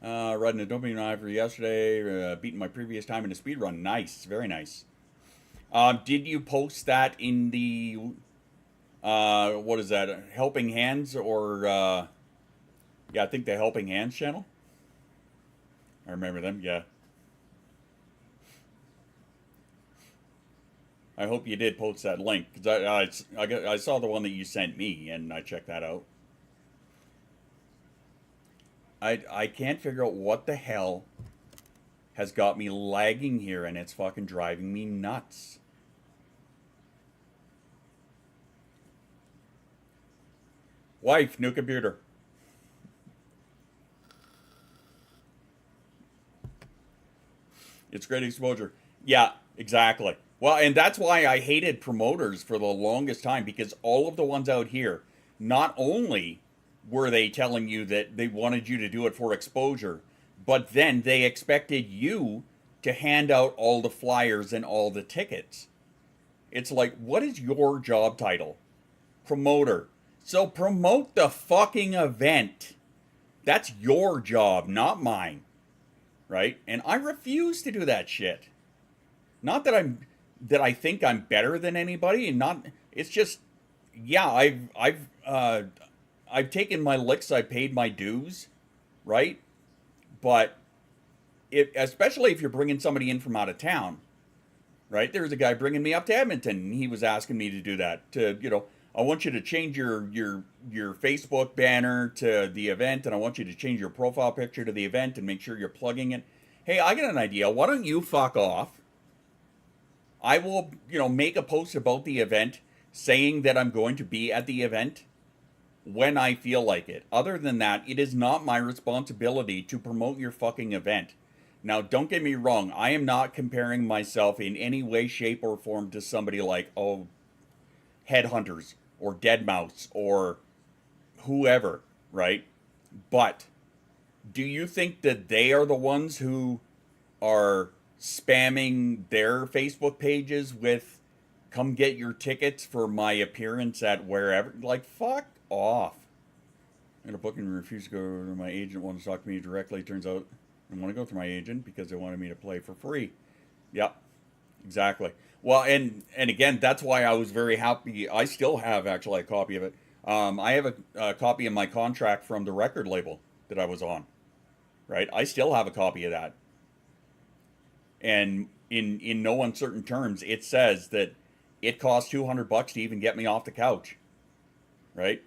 Riding a dumping driver yesterday, beating my previous time in a speed run. Nice, very nice. Did you post that in the... what is that? Helping Hands or, yeah, I think the Helping Hands channel. I remember them, yeah. I hope you did post that link, because I saw the one that you sent me, and I checked that out. I can't figure out what the hell has got me lagging here, and it's fucking driving me nuts. Wife, new computer. It's great exposure. Yeah, exactly. Well, and that's why I hated promoters for the longest time, because all of the ones out here, not only were they telling you that they wanted you to do it for exposure, but then they expected you to hand out all the flyers and all the tickets. It's like, what is your job title? Promoter. So promote the fucking event. That's your job, not mine. Right? And I refuse to do that shit. Not that I'm that I think I'm better than anybody, and not. It's just, yeah, I've taken my licks. I paid my dues, right? But especially if you're bringing somebody in from out of town, right? There's a guy bringing me up to Edmonton, and he was asking me to do that. I want you to change your Facebook banner to the event, and I want you to change your profile picture to the event, and make sure you're plugging it. Hey, I got an idea. Why don't you fuck off? I will, make a post about the event saying that I'm going to be at the event when I feel like it. Other than that, it is not my responsibility to promote your fucking event. Now, don't get me wrong. I am not comparing myself in any way, shape, or form to somebody like, Headhunters or Deadmau5 or whoever, right? But do you think that they are the ones who are spamming their Facebook pages with, come get your tickets for my appearance at wherever? Like, fuck off. I had a booking and refused to go to my agent, wanted to talk to me directly. Turns out I want to go through my agent because they wanted me to play for free. Yep, exactly. Well, and again, that's why I was very happy. I still have actually a copy of it. I have a copy of my contract from the record label that I was on. Right, I still have a copy of that. And in no uncertain terms, it says that it costs $200 to even get me off the couch. Right?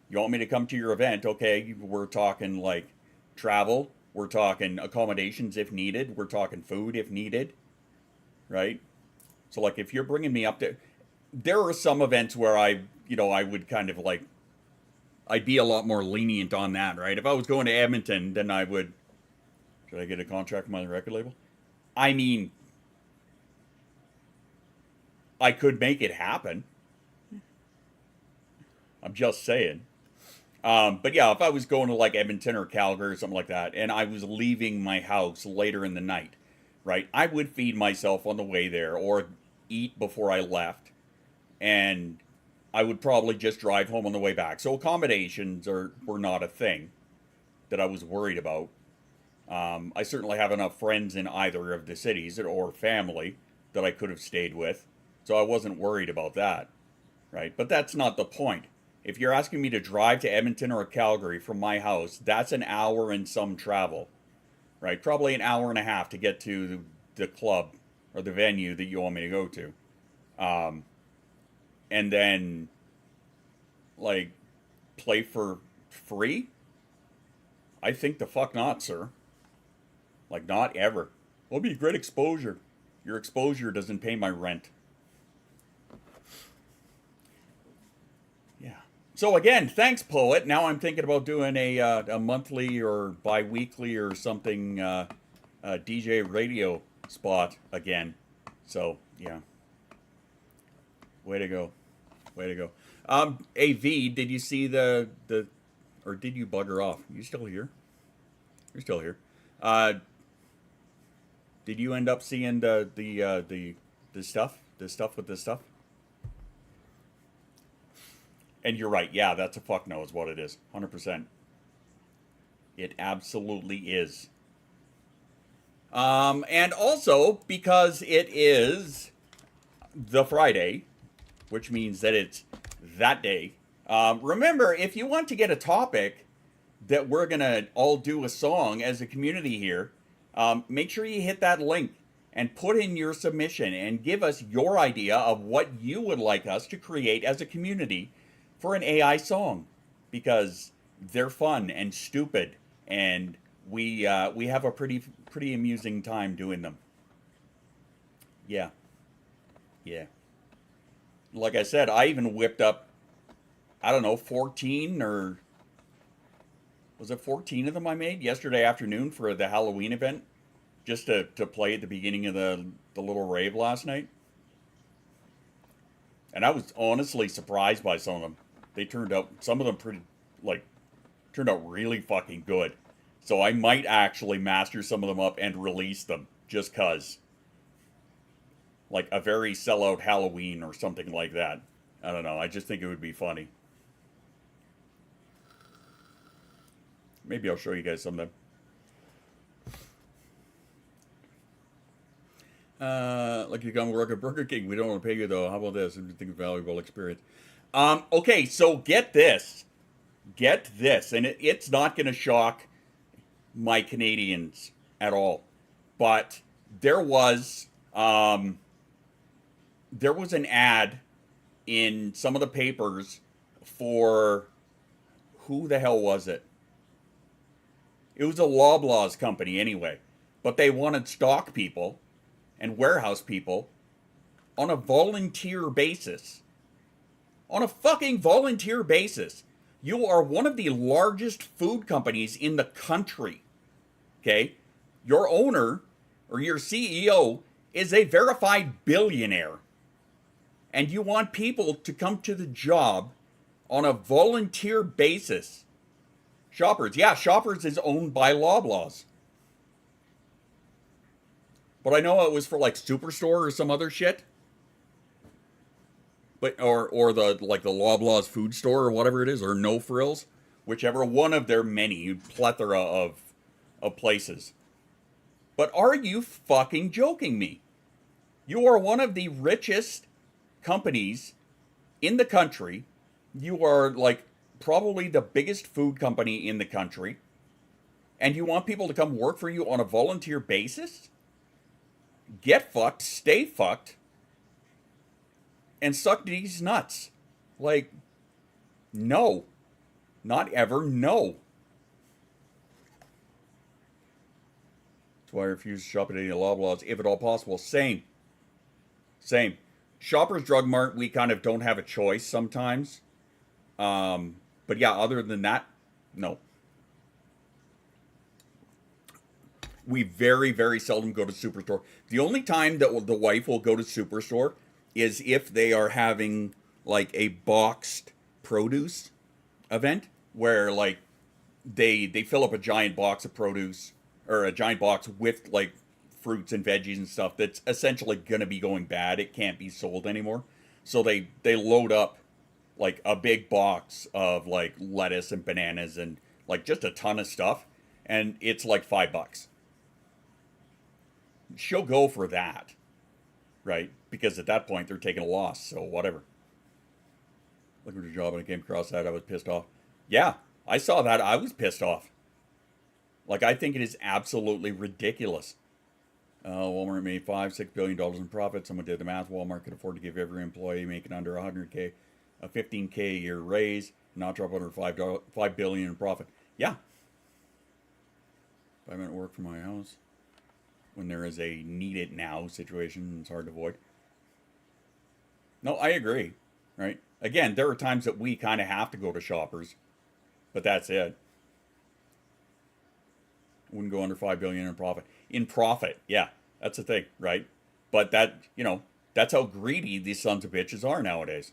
You want me to come to your event? Okay, we're talking like travel. We're talking accommodations if needed. We're talking food if needed. Right? So like if you're bringing me up to, there are some events where I would kind of like, I'd be a lot more lenient on that, right? If I was going to Edmonton, then I would, should I get a contract from my record label? I mean, I could make it happen. I'm just saying. But yeah, if I was going to like Edmonton or Calgary or something like that, and I was leaving my house later in the night, right, I would feed myself on the way there or eat before I left. And I would probably just drive home on the way back. So accommodations were not a thing that I was worried about. I certainly have enough friends in either of the cities or family that I could have stayed with. So I wasn't worried about that, right? But that's not the point. If you're asking me to drive to Edmonton or Calgary from my house, that's an hour and some travel, right? Probably an hour and a half to get to the club or the venue that you want me to go to. And then, like, play for free? I think the fuck not, sir. Like, not ever. It'll be great exposure. Your exposure doesn't pay my rent. Yeah. So again, thanks, Poet. Now I'm thinking about doing a monthly or bi-weekly or something DJ radio spot again. So, yeah. Way to go. Way to go. AV, did you see the or did you bugger off? You still here? You're still here. Did you end up seeing the stuff? The stuff with the stuff? And you're right. Yeah, that's a fuck no is what it is. 100%. It absolutely is. And also because it is the Friday, which means that it's that day. Remember, if you want to get a topic that we're going to all do a song as a community here, make sure you hit that link and put in your submission and give us your idea of what you would like us to create as a community for an AI song, because they're fun and stupid, and we have a pretty amusing time doing them. Yeah. Like I said, I even whipped up, I don't know, 14 or was it 14 of them I made yesterday afternoon for the Halloween event, just to play at the beginning of the little rave last night. And I was honestly surprised by some of them. They turned out, some of them turned out really fucking good. So I might actually master some of them up and release them, just cause. Like a very sellout Halloween or something like that. I don't know, I just think it would be funny. Maybe I'll show you guys some of them. Like you come work at Burger King. We don't want to pay you though. How about this? I think it's a valuable experience. Okay, so get this. Get this. And it's not going to shock my Canadians at all. But there was an ad in some of the papers for, who the hell was it? It was a Loblaws company anyway. But they wanted stock people and warehouse people on a volunteer basis. On a fucking volunteer basis. You are one of the largest food companies in the country. Okay? Your owner, or your CEO, is a verified billionaire. And you want people to come to the job on a volunteer basis. Shoppers. Yeah, Shoppers is owned by Loblaws. But I know it was for like Superstore or some other shit. But or the Loblaws food store or whatever it is, or No Frills, whichever one of their many plethora of places. But are you fucking joking me? You are one of the richest companies in the country. You are like probably the biggest food company in the country. And you want people to come work for you on a volunteer basis? Get fucked, stay fucked, and suck these nuts. Like, no. Not ever, no. That's why I refuse to shop at any Loblaws, if at all possible. Same. Shoppers Drug Mart, we kind of don't have a choice sometimes. But yeah, other than that, no. We very, very seldom go to Superstore. The only time that the wife will go to Superstore is if they are having like a boxed produce event where like they fill up a giant box of produce, or a giant box with like fruits and veggies and stuff that's essentially going to be going bad. It can't be sold anymore. So they load up like a big box of like lettuce and bananas and like just a ton of stuff. And it's like $5. She'll go for that, right? Because at that point they're taking a loss, so whatever. Looking for a job and I came across that, I was pissed off. Yeah, I saw that, I was pissed off. Like, I think it is absolutely ridiculous. Walmart made $5-6 billion in profit. Someone did the math. Walmart could afford to give every employee making under $100K a $15K a year raise, not drop under $5 billion in profit. Yeah. 5-minute work from my house. When there is a need it now situation, it's hard to avoid. No, I agree, right? Again, there are times that we kind of have to go to Shoppers, but that's it. Wouldn't go under $5 billion in profit. In profit, yeah, that's the thing, right? But that, that's how greedy these sons of bitches are nowadays,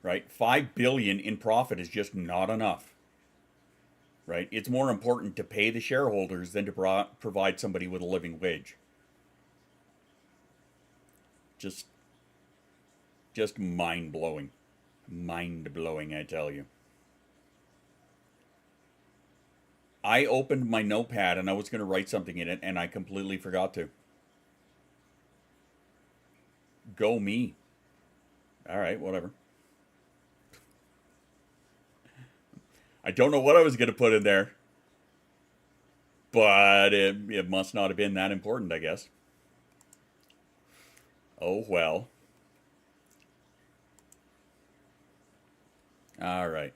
right? $5 billion in profit is just not enough. Right? It's more important to pay the shareholders than to provide somebody with a living wage. Just mind-blowing. Mind-blowing, I tell you. I opened my notepad and I was going to write something in it and I completely forgot to. Go me. All right, whatever. I don't know what I was going to put in there, but it must not have been that important, I guess. Oh, well. All right.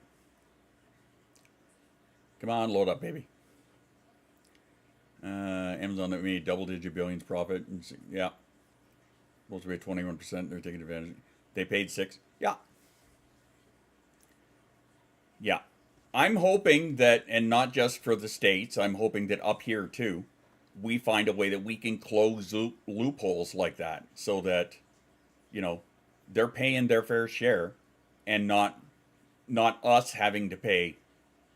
Come on, load up, baby. Amazon that made double-digit billions profit. Yeah. Supposed to be at 21%. They're taking advantage. They paid $6. Yeah. Yeah. I'm hoping that, and not just for the States, I'm hoping that up here too, we find a way that we can close loopholes like that so that, they're paying their fair share and not us having to pay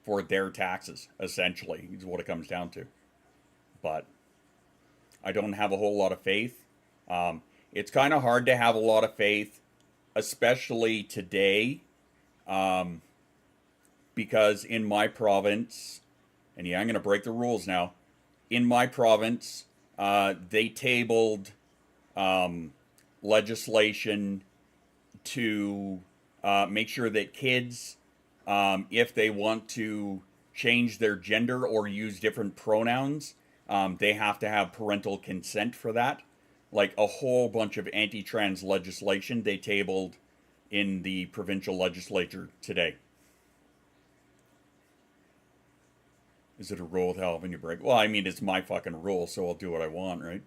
for their taxes, essentially, is what it comes down to. But I don't have a whole lot of faith. It's kind of hard to have a lot of faith, especially today, because in my province, and yeah, I'm going to break the rules now. In my province, they tabled legislation to make sure that kids, if they want to change their gender or use different pronouns, they have to have parental consent for that. Like a whole bunch of anti-trans legislation they tabled in the provincial legislature today. Is it a rule with how often you break? Well, I mean, it's my fucking rule, so I'll do what I want, right?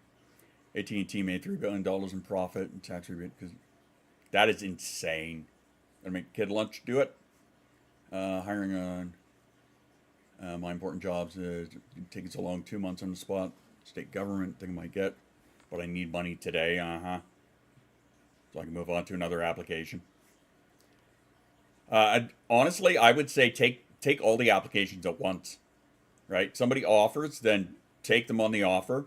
AT&T made $3 billion in profit and tax rebate, because that is insane. I make kid lunch do it. Hiring on my important jobs, taking so long, 2 months on the spot. State government, think I might get, but I need money today, so I can move on to another application. Honestly, I would say take all the applications at once, right? Somebody offers, then take them on the offer,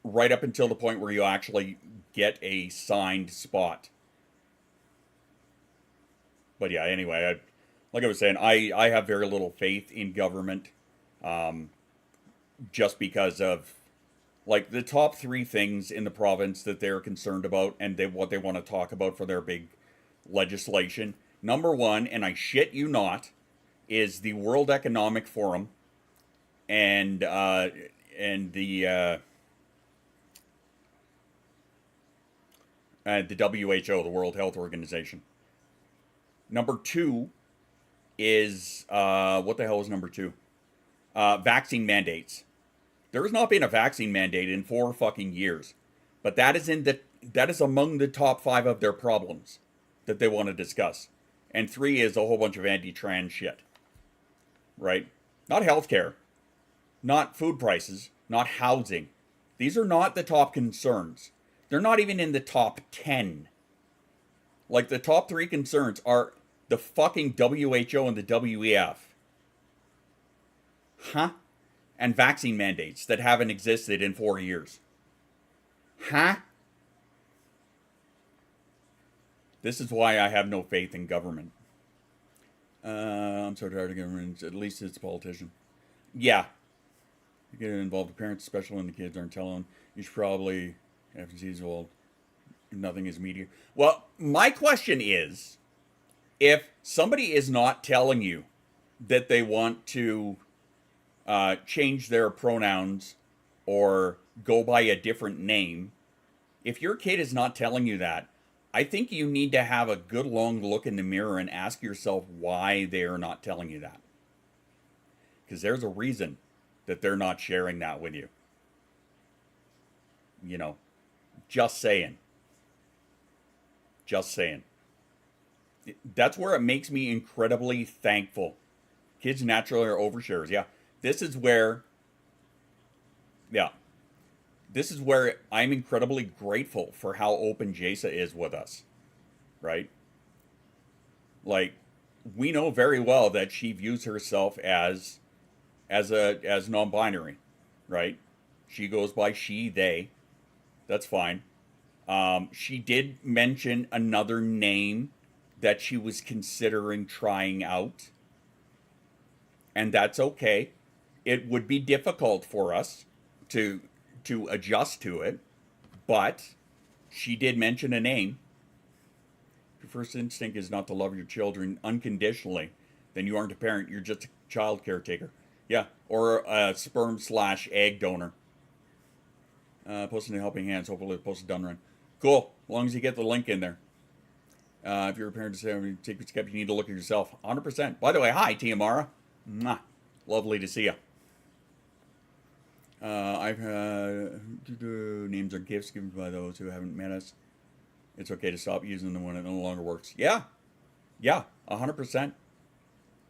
right up until the point where you actually get a signed spot. But yeah, anyway, like I was saying, I have very little faith in government, just because of, like, the top 3 things in the province that they're concerned about and what they want to talk about for their big legislation. Number 1, and I shit you not, is the World Economic Forum and the WHO, the World Health Organization. Number 2 is, what the hell is number 2? Vaccine mandates. There has not been a vaccine mandate in 4 fucking years. But that is among the top 5 of their problems that they want to discuss. And 3 is a whole bunch of anti-trans shit. Right? Not healthcare. Not food prices. Not housing. These are not the top concerns. They're not even in the top 10. Like, the top 3 concerns are the fucking WHO and the WEF. Huh? And vaccine mandates that haven't existed in 4 years. Huh? This is why I have no faith in government. I'm so tired of government. At least it's a politician. Yeah. You get involved with parents, especially when the kids aren't telling. You should probably have to see, well, nothing is media. Well, my question is, if somebody is not telling you that they want to change their pronouns or go by a different name, if your kid is not telling you that, I think you need to have a good long look in the mirror and ask yourself why they are not telling you that. Because there's a reason that they're not sharing that with you. You know, just saying. Just saying. That's where it makes me incredibly thankful. Kids naturally are oversharers. Yeah. This is where I'm incredibly grateful for how open Jasa is with us, right? Like, we know very well that she views herself as non-binary, right? She goes by she, they. That's fine. She did mention another name that she was considering trying out, and that's okay. It would be difficult for us to adjust to it, but she did mention a name. If your first instinct is not to love your children unconditionally, then you aren't a parent, you're just a child caretaker. Yeah, or a sperm/egg donor. Posting a helping hands, hopefully the post is done right. Cool, as long as you get the link in there. If you're a parent to say, take a step, you need to look at yourself. 100%. By the way, hi, Tiamara. Mwah. Lovely to see you. I've had names are gifts given by those who haven't met us. It's okay to stop using them when it no longer works. Yeah. Yeah, 100%.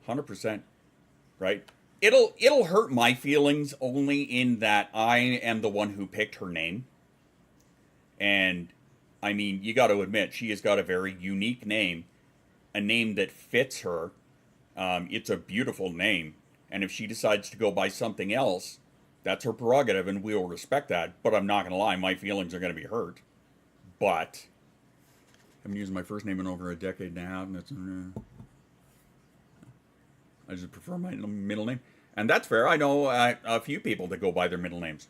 100%. Right? It'll hurt my feelings only in that I am the one who picked her name. And, I mean, you got to admit, she has got a very unique name. A name that fits her. It's a beautiful name. And if she decides to go by something else, that's her prerogative, and we'll respect that. But I'm not going to lie, my feelings are going to be hurt. But I've been using my first name in over a decade and a half, and it's I just prefer my middle name. And that's fair. I know a few people that go by their middle names.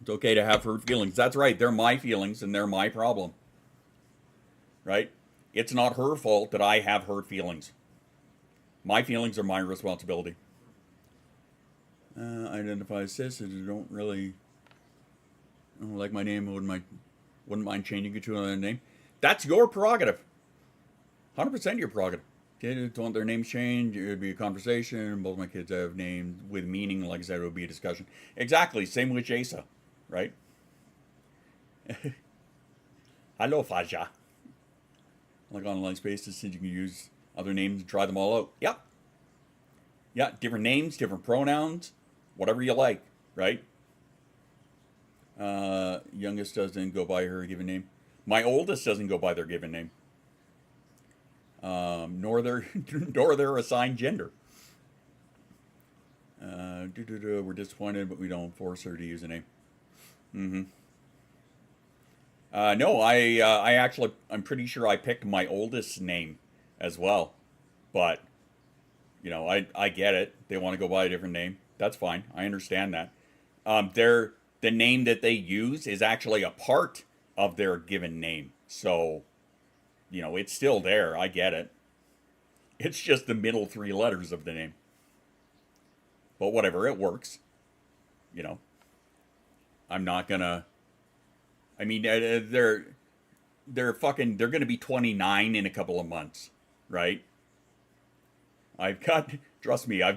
It's okay to have hurt feelings. That's right. They're my feelings and they're my problem. Right? It's not her fault that I have hurt feelings. My feelings are my responsibility. Identify as cis. I don't like my name. Wouldn't mind changing it to another name. That's your prerogative. 100% your prerogative. Kids don't want their names changed. It would be a conversation. Both my kids have names with meaning. Like I said, it would be a discussion. Exactly. Same with Jasa, right? Hello, Faja. Like online spaces, since you can use other names and try them all out. Yep. Yeah, different names, different pronouns, whatever you like, right? Youngest doesn't go by her given name. My oldest doesn't go by their given name. Nor their assigned gender. We're disappointed, but we don't force her to use a name. No, I'm pretty sure I picked my oldest's name as well. But, you know, I get it. They want to go by a different name. That's fine. I understand that. The name that they use is actually a part of their given name. So, you know, it's still there. I get it. It's just the middle 3 letters of the name. But whatever, it works. You know, I'm not gonna. I mean, they're gonna be 29 in a couple of months, right? Trust me, I'm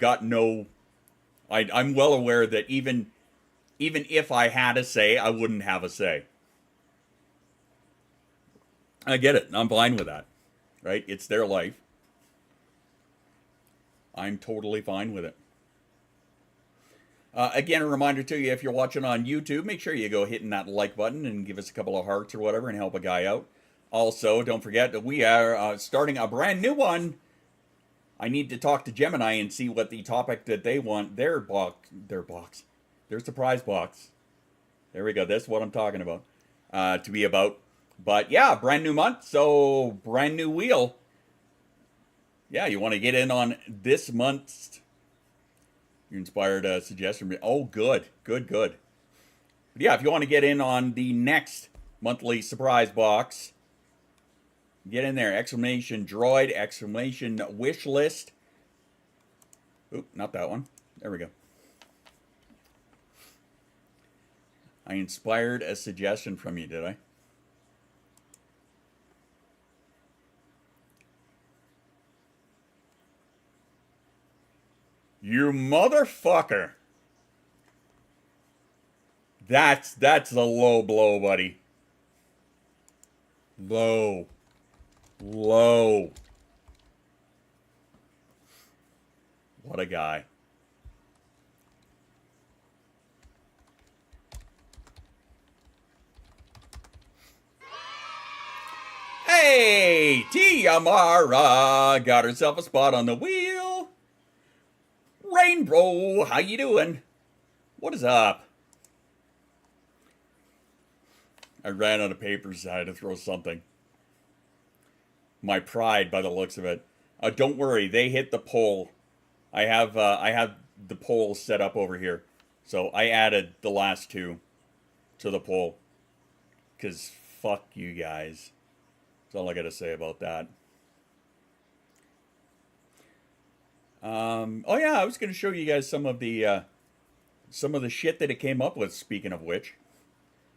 well aware that even if I had a say, I wouldn't have a say. I get it. I'm fine with that, right? It's their life. I'm totally fine with it. Again, a reminder to you, if you're watching on YouTube, make sure you go hitting that like button and give us a couple of hearts or whatever and help a guy out. Also, don't forget that we are starting a brand new one. I need to talk to Gemini and see what the topic that they want their surprise box. There we go. That's what I'm talking about. To be about. But yeah, brand new month, so brand new wheel. Yeah, you want to get in on this month's your inspired suggestion. Oh, good. But yeah, if you want to get in on the next monthly surprise box, get in there. Exclamation droid, exclamation wish list. Oop, not that one. There we go. I inspired a suggestion from you, did I? You motherfucker. That's a low blow, buddy. Low. What a guy. Hey, Tiamara got herself a spot on the wheel. Rainbow, how you doing? What is up? I ran out of papers. I had to throw something. My pride, by the looks of it. Don't worry, they hit the poll. I have the poll set up over here, so I added the last 2 to the poll. 'Cause fuck you guys. That's all I gotta say about that. Oh yeah, I was gonna show you guys some of the shit that it came up with. Speaking of which,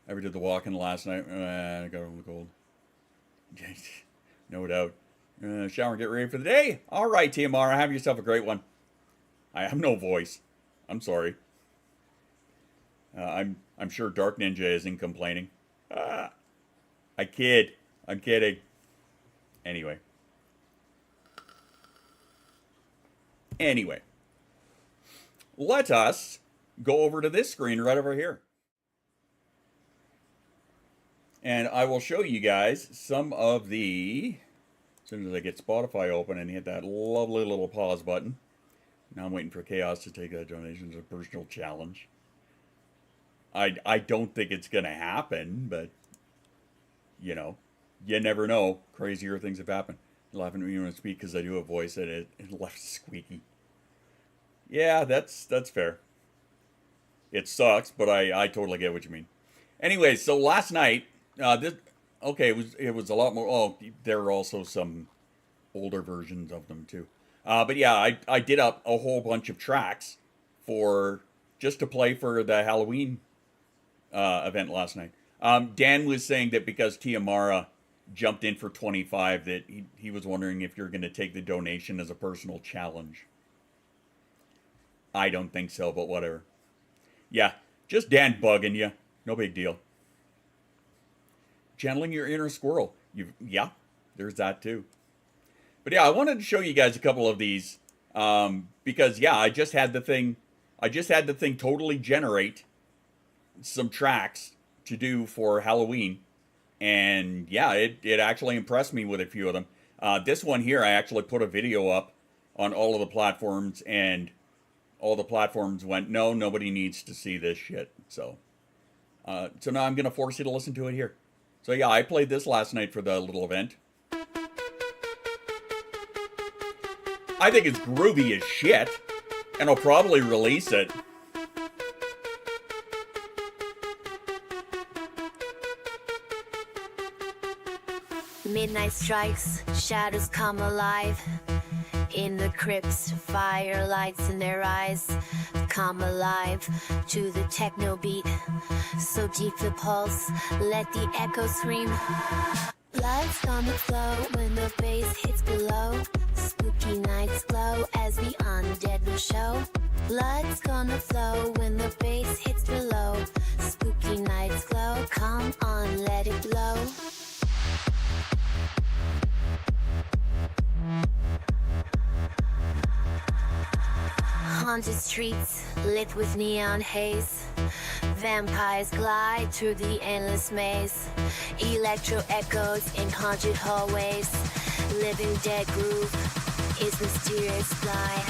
I did the walk-in last night. I got over the cold. No doubt. Shower and get ready for the day. All right, TMR, have yourself a great one. I have no voice. I'm sorry. I'm sure Dark Ninja isn't complaining. I kid. I'm kidding. Anyway, let us go over to this screen right over here. And I will show you guys some of the, as soon as I get Spotify open and hit that lovely little pause button. Now I'm waiting for Chaos to take that donation as a personal challenge. I don't think it's going to happen, but, you know, you never know. Crazier things have happened. You're laughing at me when I speak because I do a voice and it left squeaky. Yeah, that's fair. it sucks, but I totally get what you mean. Anyway, so last night, it was a lot more. Oh, there are also some older versions of them too. But yeah, I did up a whole bunch of tracks for just to play for the Halloween event last night. Dan was saying that because Tiamara jumped in for 25, that he was wondering if you're going to take the donation as a personal challenge. I don't think so, but whatever. Yeah, just Dan bugging you. No big deal. Channeling your inner squirrel. Yeah, there's that too. But yeah, I wanted to show you guys a couple of these because yeah, I just had the thing totally generate some tracks to do for Halloween, and yeah, it actually impressed me with a few of them. This one here, I actually put a video up on all of the platforms, and all the platforms went, no, nobody needs to see this shit. So now I'm gonna force you to listen to it here. So yeah, I played this last night for the little event. I think it's groovy as shit, and I'll probably release it. Midnight strikes, shadows come alive. In the crypts, fire lights in their eyes. Come alive to the techno beat. So deep the pulse, let the echo scream. Blood's gonna flow when the bass hits below. Spooky nights glow as the undead will show. Blood's gonna flow when the bass hits below. Spooky nights glow, come on, let it blow. Haunted streets lit with neon haze. Vampires glide through the endless maze. Electro echoes in haunted hallways. Living dead groove is mysterious fly.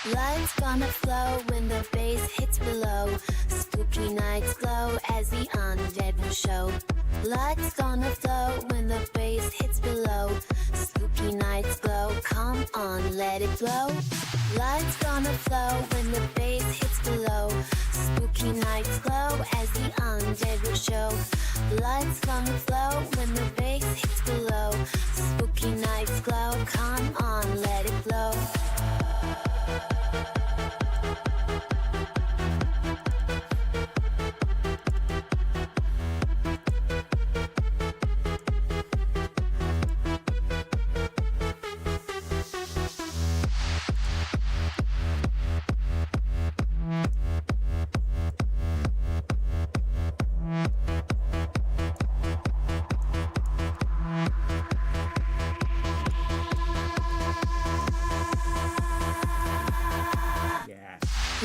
Blood's gonna flow when the bass hits below. Spooky nights glow as the undead will show. Blood's gonna flow when the bass hits below. Spooky nights glow, come on, let it blow. Blood's gonna flow when the bass hits below. Spooky nights glow as the undead will show. Blood's gonna flow when the bass hits below. Spooky nights glow, come on, let it blow.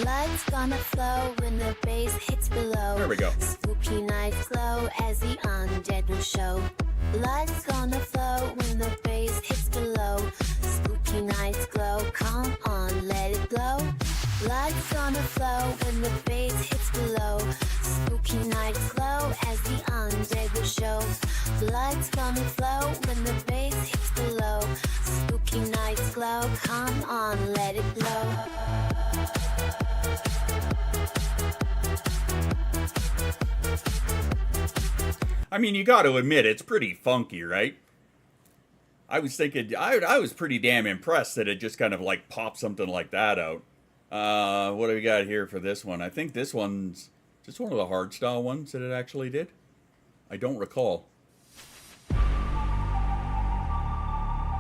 Blood's gonna flow when the bass hits below. There we go. Spooky nights glow as the undead will show. Blood's gonna flow when the bass hits below. Spooky nights glow, come on, let it blow. Blood's gonna flow when the bass hits below. Spooky nights glow as the undead will show. Blood's gonna flow when the bass hits below. Spooky nights glow, come on, let it blow. I mean, you got to admit, it's pretty funky, right? I was thinking, I was pretty damn impressed that it just kind of like popped something like that out. What do we got here for this one? I think this one's just one of the hardstyle ones that it actually did. I don't recall.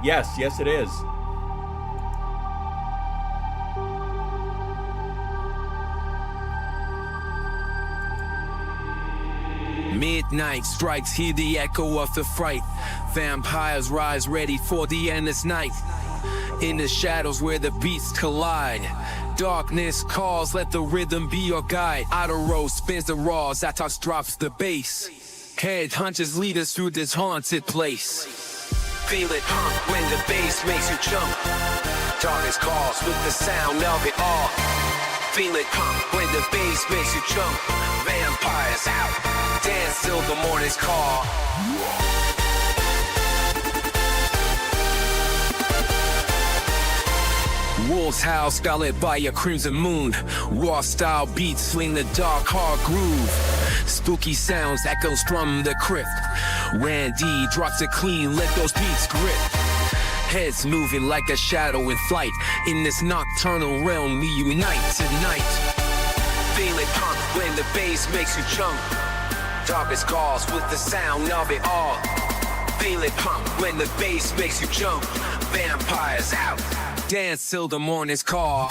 Yes, it is. Midnight strikes, hear the echo of the fright. Vampires rise ready for the endless night. In the shadows where the beasts collide. Darkness calls, let the rhythm be your guide. Outer row spins the raws, Atos drops the bass. Head hunches lead us through this haunted place. Feel it when the bass makes you jump. Darkness calls with the sound of it all. Feel it pump when the bass makes you jump. Vampires out, dance till the morning's call. Wolves howl, scarlet by a crimson moon. Raw style beats fling the dark, hard groove. Spooky sounds echoes from the crypt. Randy drops it clean, let those beats grip. Heads moving like a shadow in flight. In this nocturnal realm, we unite tonight. Feel it pump when the bass makes you jump. Darkest calls with the sound of it all. Feel it pump when the bass makes you jump. Vampires out, dance till the morning's call.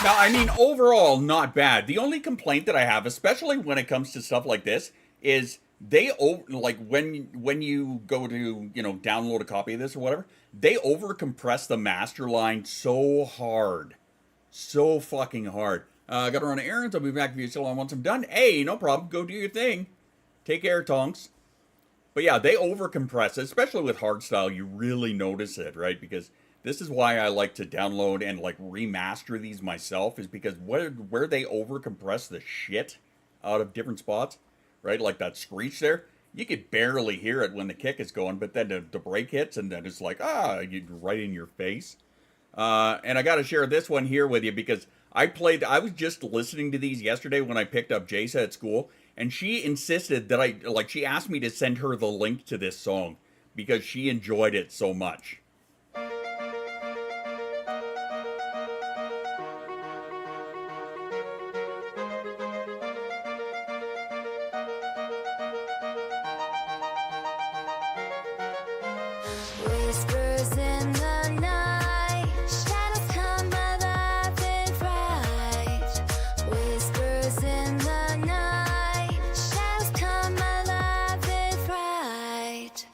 Now, I mean, overall, not bad. The only complaint that I have, especially when it comes to stuff like this, is they like when you go to, you know, download a copy of this or whatever, they over compress the master line so hard, so fucking hard. Gotta run errands. I'll be back if you still on once I'm done. Hey, no problem. Go do your thing. Take care, Tonks. But yeah, they over compress, especially with hardstyle. You really notice it, right? Because this is why I like to download and like remaster these myself, is because where they over compress the shit out of different spots, right? Like that screech there, you could barely hear it when the kick is going, but then the break hits and then it's like, you're right in your face. And I got to share this one here with you because I was just listening to these yesterday when I picked up Jason at school, and she insisted that she asked me to send her the link to this song because she enjoyed it so much. Whispers in the night, shadows come alive and bright. Whispers in the night, shadows come alive and bright.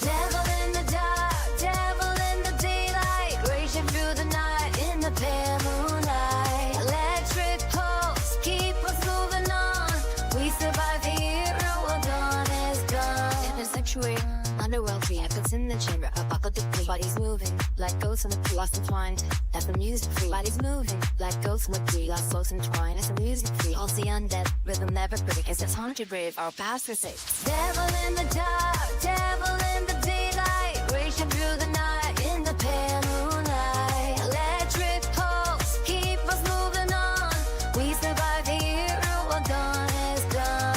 Devil in the dark, devil in the daylight, raging through the night in the pale moonlight. Electric pulse, keep us moving on. We survive here while dawn is gone. In a sanctuary, underworld free, echoes in the chamber, apocalyptic bodies moving like ghosts in the tree, lost entwined. That's the music free, bodies moving like ghosts in the tree, lost souls entwined. That's the music free, all the undead, rhythm never break. It's this haunted brave, our past forsakes. Devil in the dark, devil in the daylight, raging through the night in the pale moonlight. Electric pulse, keep us moving on. We survive here while dawn is gone.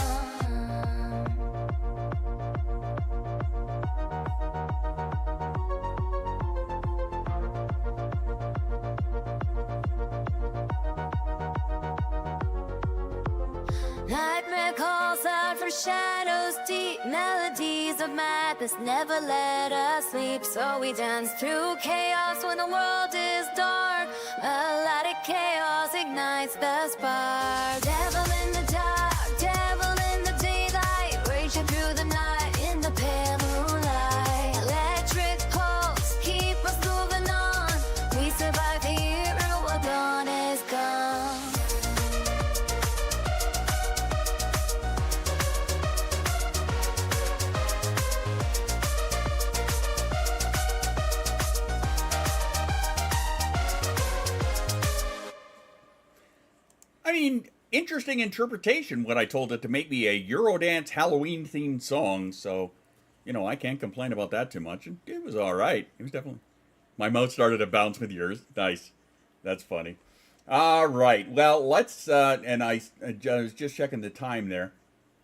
Nightmare calls out from shadows deep. Melodies of madness never let us sleep. So we dance through chaos when the world is dark. Melodic chaos ignites the spark. Devil in the dark, devil in the daylight, raging through the night in the pale moonlight. Electric pulse, keep us moving on. We survive here while dawn is gone. I mean, interesting interpretation when I told it to make me a Eurodance Halloween themed song, so, you know, I can't complain about that too much. It was alright. It was definitely... My mouth started to bounce with yours. Nice. That's funny. Alright, well, let's, and I was just checking the time there.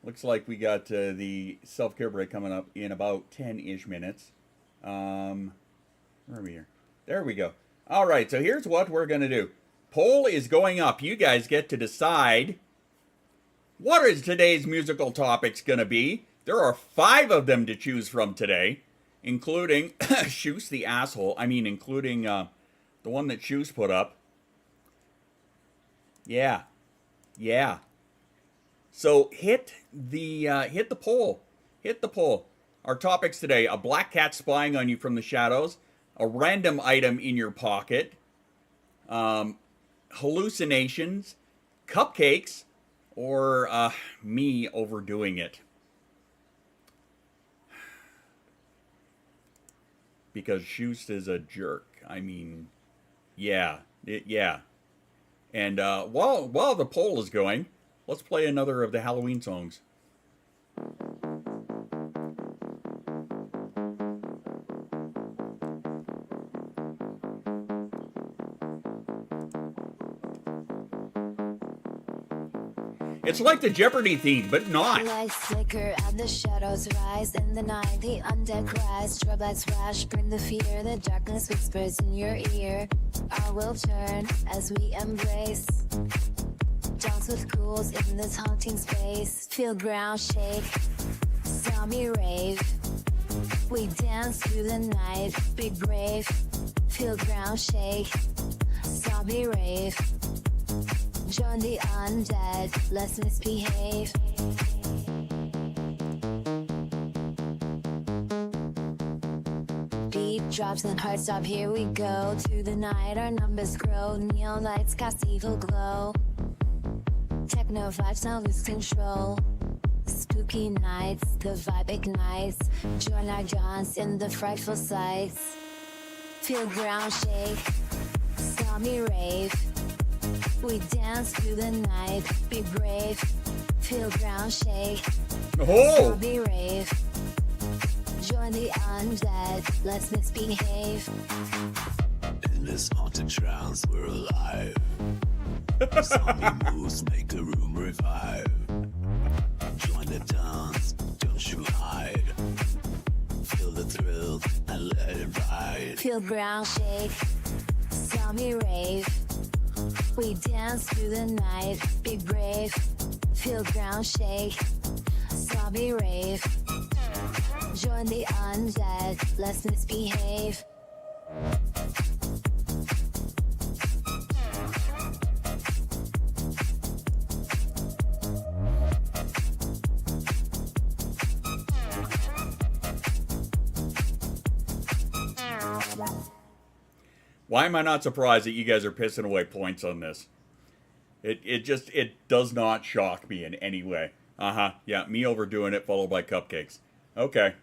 Looks like we got the self-care break coming up in about 10-ish minutes. Where are we here? There we go. Alright, so here's what we're going to do. Poll is going up. You guys get to decide what is today's musical topics going to be. There are 5 of them to choose from today, including Shoes the Asshole. I mean, including the one that Shoes put up. Yeah. Yeah. So hit the poll. Hit the poll. Our topics today: a black cat spying on you from the shadows, a random item in your pocket, hallucinations, cupcakes, or me overdoing it. Because Schust is a jerk. I mean, yeah. Yeah. And while the poll is going, let's play another of the Halloween songs. It's like the Jeopardy theme, but not. Lights flicker and the shadows rise in the night. The undead cries, strobe lights flash, bring the fear. The darkness whispers in your ear. Our will turn as we embrace. Dance with ghouls in this haunting space. Feel ground shake, saw me rave. We dance through the night, be brave. Feel ground shake, saw me rave. Join the undead, let's misbehave. Beat drops and heart stop, here we go. To the night our numbers grow. Neon lights cast evil glow. Techno vibes now lose control. Spooky nights, the vibe ignites. Join our dance in the frightful sights. Feel ground shake, saw me rave. We dance through the night, be brave. Feel ground shake, Oh! be rave. Join the undead, let's misbehave. In this haunted trance, we're alive. Zombie moves make the room revive. Join the dance, don't you hide. Feel the thrill and let it ride. Feel ground shake, saw me rave. We dance through the night, be brave. Feel ground shake, saw me rave. Join the undead, let's misbehave. Why am I not surprised that you guys are pissing away points on this? It does not shock me in any way. Yeah, me overdoing it followed by cupcakes. Okay.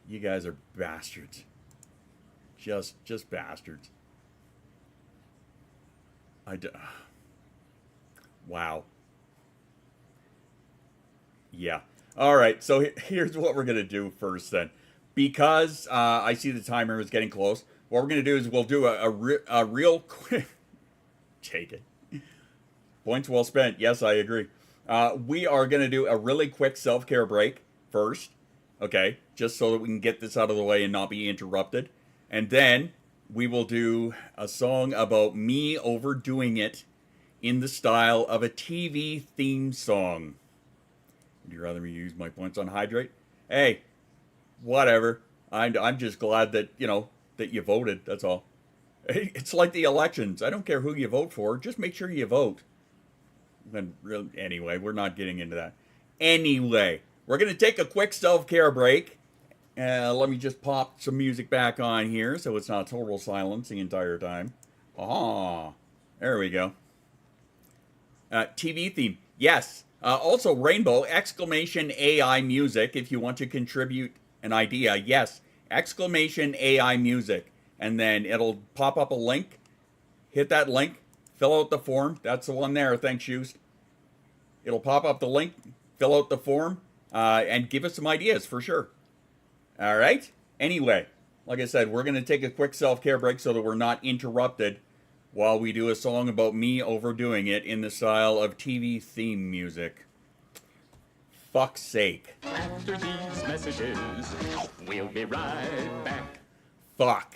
You guys are bastards. Just bastards. Wow. Yeah. Alright, so here's what we're going to do first then. Because I see the timer is getting close, what we're going to do is we'll do a real quick... Take it. Points well spent. Yes, I agree. We are going to do a really quick self-care break first. Okay, just so that we can get this out of the way and not be interrupted. And then we will do a song about me overdoing it in the style of a TV theme song. Would you rather me use my points on hydrate? Hey, whatever. I'm just glad that, that you voted. That's all. It's like the elections. I don't care who you vote for. Just make sure you vote. Anyway, we're not getting into that. Anyway, we're going to take a quick self-care break. Let me just pop some music back on here so it's not total silence the entire time. There we go. TV theme. Yes. Also, Rainbow, exclamation AI music if you want to contribute an idea. Yes, exclamation AI music. And then it'll pop up a link. Hit that link. fill out the form. That's the one there. Thanks, Shoes. It'll pop up the link. Fill out the form and give us some ideas for sure. All right? Anyway, like I said, we're going to take a quick self-care break so that we're not interrupted while we do a song about me overdoing it in the style of TV theme music. Fuck's sake. After these messages, we'll be right back. Fuck.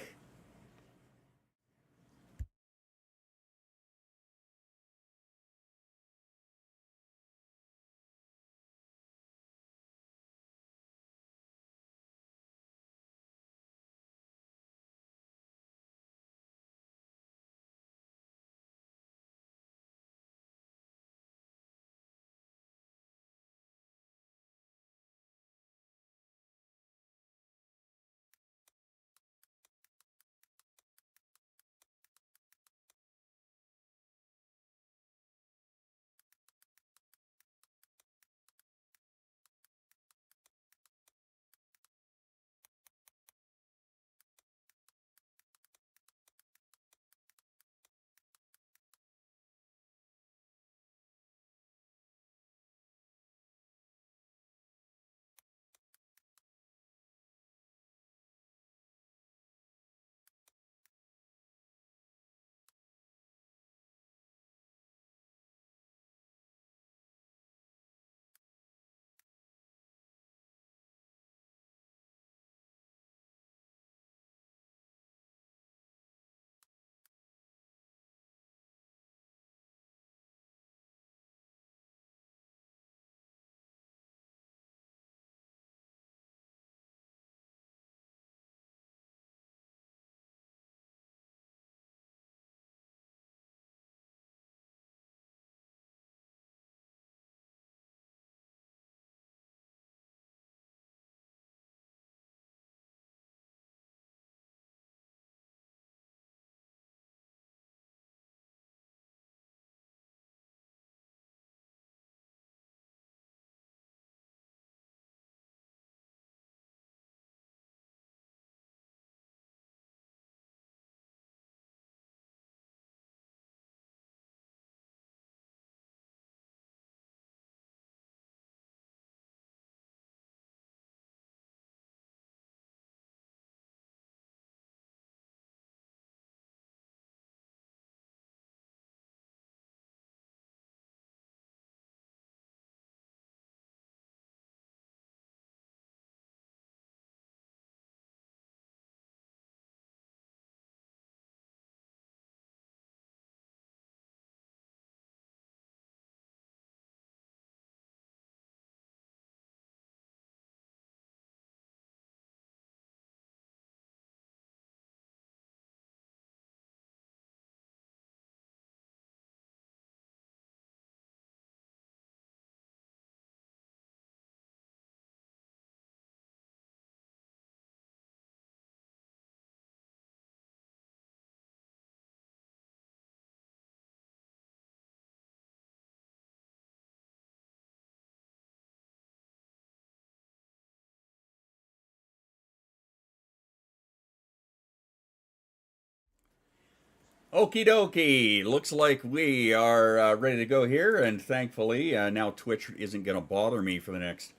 Okie dokie. Looks like we are ready to go here, and thankfully now Twitch isn't going to bother me for the next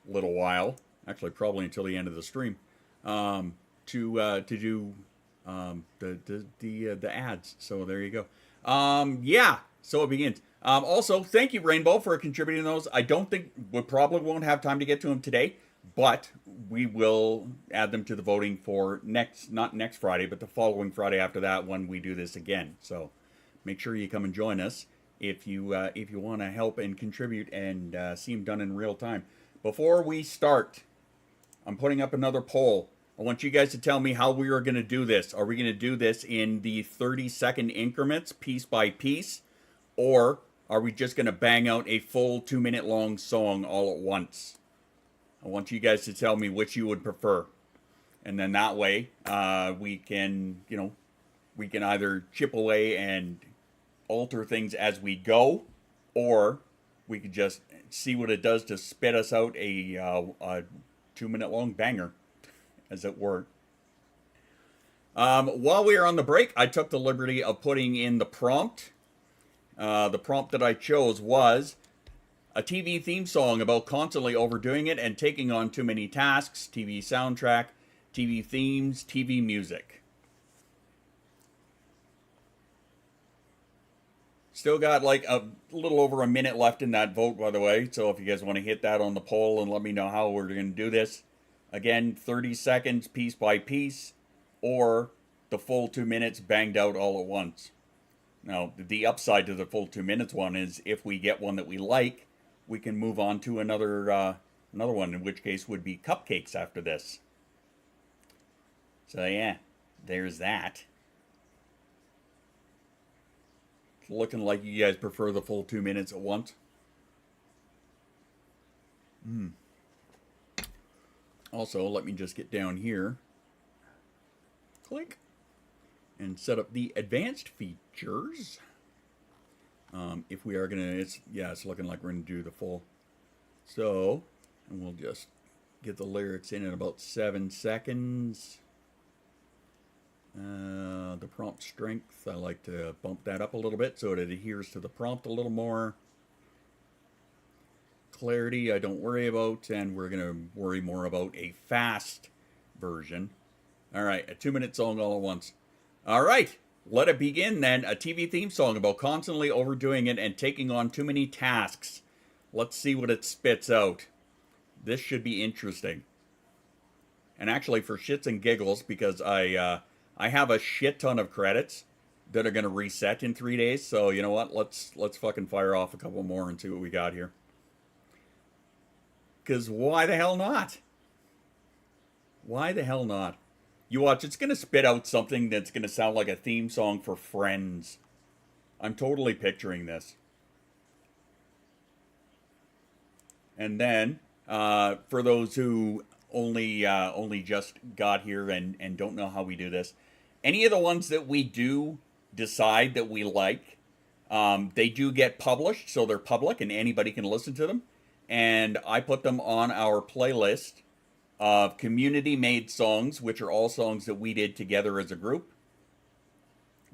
little while. Actually, probably until the end of the stream. To do the ads. So there you go. Yeah. So it begins. Also, thank you, Rainbow, for contributing those. I don't think we probably won't have time to get to them today, but we will add them to the voting for not next Friday, but the following Friday after that when we do this again. So make sure you come and join us if you want to help and contribute and see them done in real time. Before we start, I'm putting up another poll. I want you guys to tell me how we are going to do this. Are we going to do this in the 30-second increments, piece by piece, or are we just going to bang out a full 2-minute long song all at once? I want you guys to tell me which you would prefer. And then that way, we can either chip away and alter things as we go, or we could just see what it does to spit us out a 2-minute long banger, as it were. While we are on the break, I took the liberty of putting in the prompt The prompt that I chose was a TV theme song about constantly overdoing it and taking on too many tasks, TV soundtrack, TV themes, TV music. Still got like a little over a minute left in that vote, by the way. So if you guys want to hit that on the poll and let me know how we're going to do this. Again, 30 seconds piece by piece, or the full 2 minutes banged out all at once. Now, the upside to the full 2 minutes one is if we get one that we like, we can move on to another one, in which case would be cupcakes after this. So yeah, there's that. It's looking like you guys prefer the full 2 minutes at once. Also, let me just get down here. Click. And set up the advanced features. If we are going to, it's looking like we're going to do the full. So, and we'll just get the lyrics in about 7 seconds. The prompt strength, I like to bump that up a little bit so it adheres to the prompt a little more. Clarity, I don't worry about, and we're going to worry more about a fast version. All right, a 2 minute song all at once. All right, let it begin then. A TV theme song about constantly overdoing it and taking on too many tasks. Let's see what it spits out. This should be interesting. And actually, for shits and giggles, because I have a shit ton of credits that are going to reset in 3 days. So you know what? Let's fucking fire off a couple more and see what we got here. Because why the hell not? Why the hell not? You watch, it's going to spit out something that's going to sound like a theme song for Friends. I'm totally picturing this. And then, for those who only just got here and don't know how we do this, any of the ones that we do decide that we like, they do get published, so they're public and anybody can listen to them. And I put them on our playlist of community-made songs, which are all songs that we did together as a group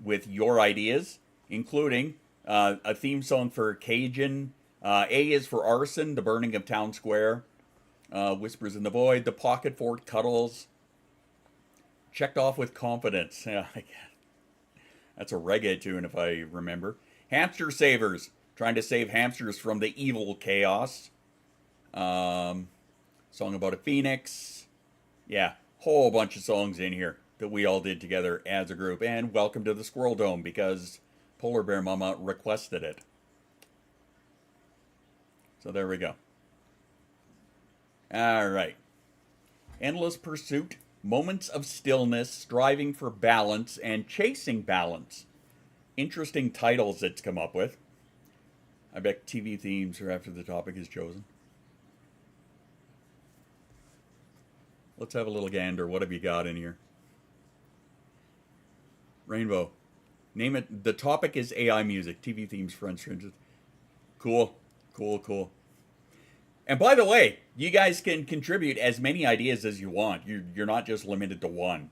with your ideas, including a theme song for Cajun. A is for Arson, The Burning of Town Square, Whispers in the Void, The Pocket Fort Cuddles, Checked Off with Confidence. Yeah, that's a reggae tune if I remember. Hamster Savers, trying to save hamsters from the evil chaos. Song about a phoenix. Yeah, whole bunch of songs in here that we all did together as a group. And Welcome to the Squirrel Dome, because Polar Bear Mama requested it. So there we go. All right. Endless Pursuit, Moments of Stillness, Striving for Balance, and Chasing Balance. Interesting titles it's come up with. I bet TV themes are after the topic is chosen. Let's have a little gander. What have you got in here? Rainbow. Name it. The topic is AI music. TV themes, Friends. Cool. Cool, cool. And by the way, you guys can contribute as many ideas as you want. You're not just limited to one,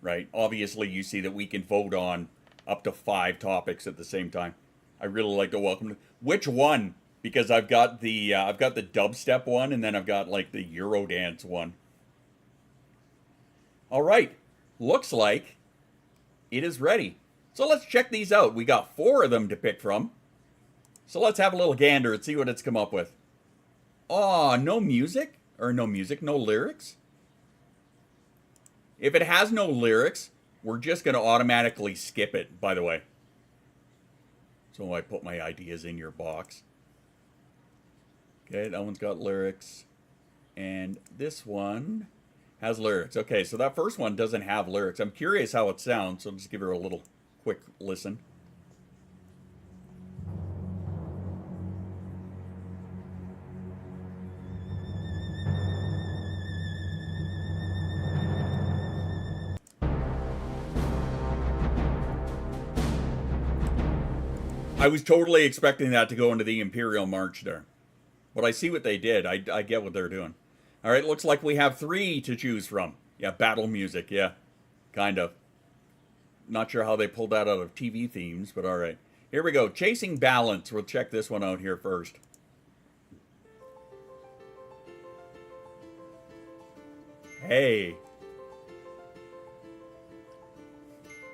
right? Obviously, you see that we can vote on up to 5 topics at the same time. I really like to welcome. Which one? Because I've got the dubstep one, and then I've got like the Eurodance one. All right, looks like it is ready. So let's check these out. We got 4 of them to pick from. So let's have a little gander and see what it's come up with. Oh, no music? Or no music, no lyrics? If it has no lyrics, we're just going to automatically skip it, by the way. So I put my ideas in your box. Okay, that one's got lyrics. And this one has lyrics. Okay, so that first one doesn't have lyrics. I'm curious how it sounds, so I'll just give her a little quick listen. I was totally expecting that to go into the Imperial March there. But I see what they did. I get what they're doing. All right, looks like we have 3 to choose from. Yeah, battle music, yeah. Kind of. Not sure how they pulled that out of TV themes, but all right. Here we go. Chasing Balance. We'll check this one out here first. Hey.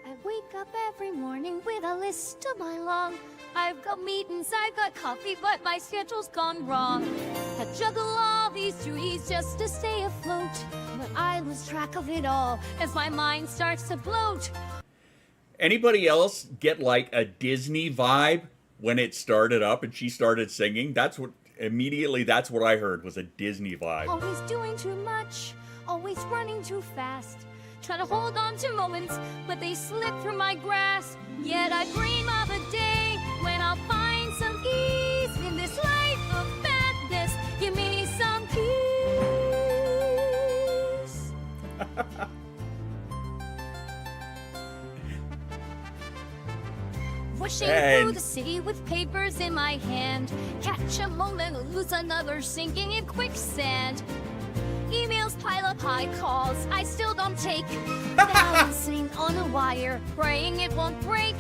I wake up every morning with a list a mile long. I've got meetings, I've got coffee, but my schedule's gone wrong. I juggle all these duties just to stay afloat, but I lose track of it all as my mind starts to bloat. Anybody else get like a Disney vibe when it started up and she started singing? That's what I heard was a Disney vibe. Always doing too much, always running too fast. Trying to hold on to moments, but they slip through my grasp. Yet I dream of a day when I'll find some ease in this life of madness. Give me some peace. Rushing through the city with papers in my hand. Catch a moment, lose another, sinking in quicksand. Emails pile up high, calls I still don't take. Balancing on a wire, praying it won't break.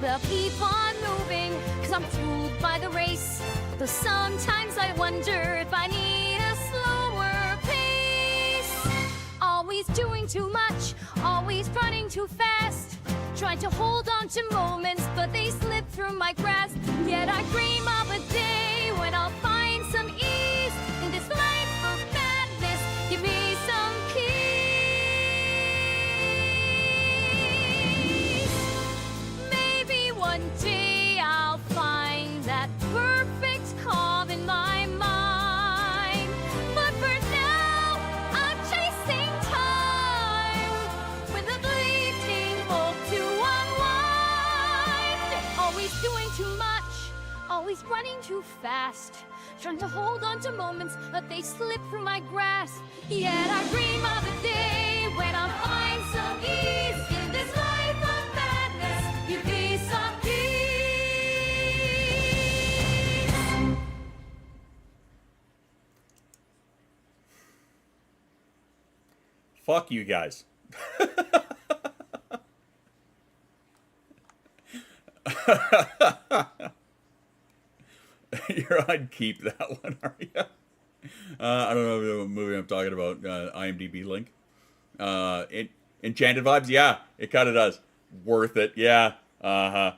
But I'll keep on moving, cause I'm fueled by the race. Though sometimes I wonder if I need a slower pace. Always doing too much, always running too fast. Trying to hold on to moments, but they slip through my grasp. Yet I dream of a day when I'll find some ease in this life of madness. Give me some peace. Maybe one day I'll find that perfect calm in my mind. But for now, I'm chasing time with a fleeting hope to unwind. Always doing too much, always running too fast. Trying to hold on to moments, but they slip through my grasp. Yet I dream of a day when I'll find some ease in this life of madness. Give me some peace. Fuck you guys. You're on keep that one, are you? I don't know the movie I'm talking about. IMDb link. Enchanted Vibes. Yeah, it kind of does. Worth it. Yeah. Yeah.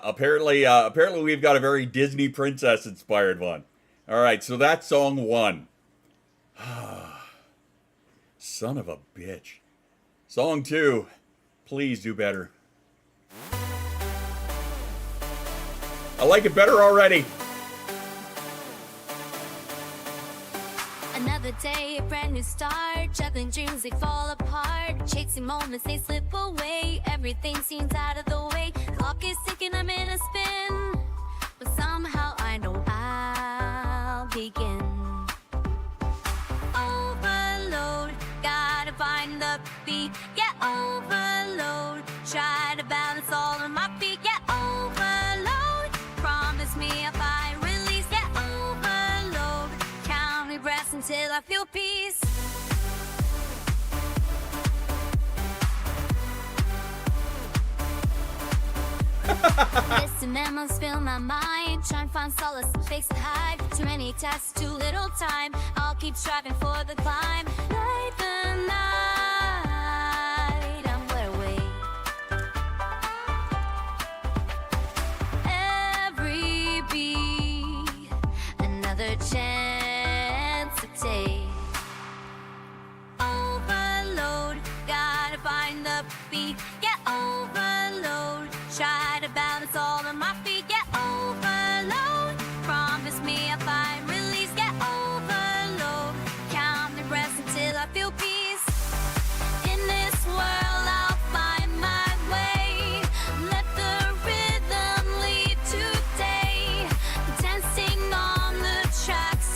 Apparently we've got a very Disney princess inspired one. All right. So that's song one. Son of a bitch. Song two. Please do better. I like it better already. Another day, a brand new start. Juggling dreams, they fall apart. Chasing moments, they slip away. Everything seems out of the way. Clock is ticking, I'm in a spin. But somehow I know I'll begin. Overload, gotta find the beat. Yeah, overload. Try to balance all of my feet. Yeah, overload. Promise me if I release. Yeah, overload. Count me breaths until I feel peace. Listen, memos fill my mind. Try and find solace, face and hide. Too many tasks, too little time. I'll keep striving for the climb. Night the night, I'm wide awake. Every beat, another chance to take. Overload, gotta find the beat. Yeah, overload. Try to balance all of my feet. Yeah, overload. Promise me if I release. Yeah, overload. Count the breaths until I feel peace. In this world, I'll find my way. Let the rhythm lead today. Dancing on the tracks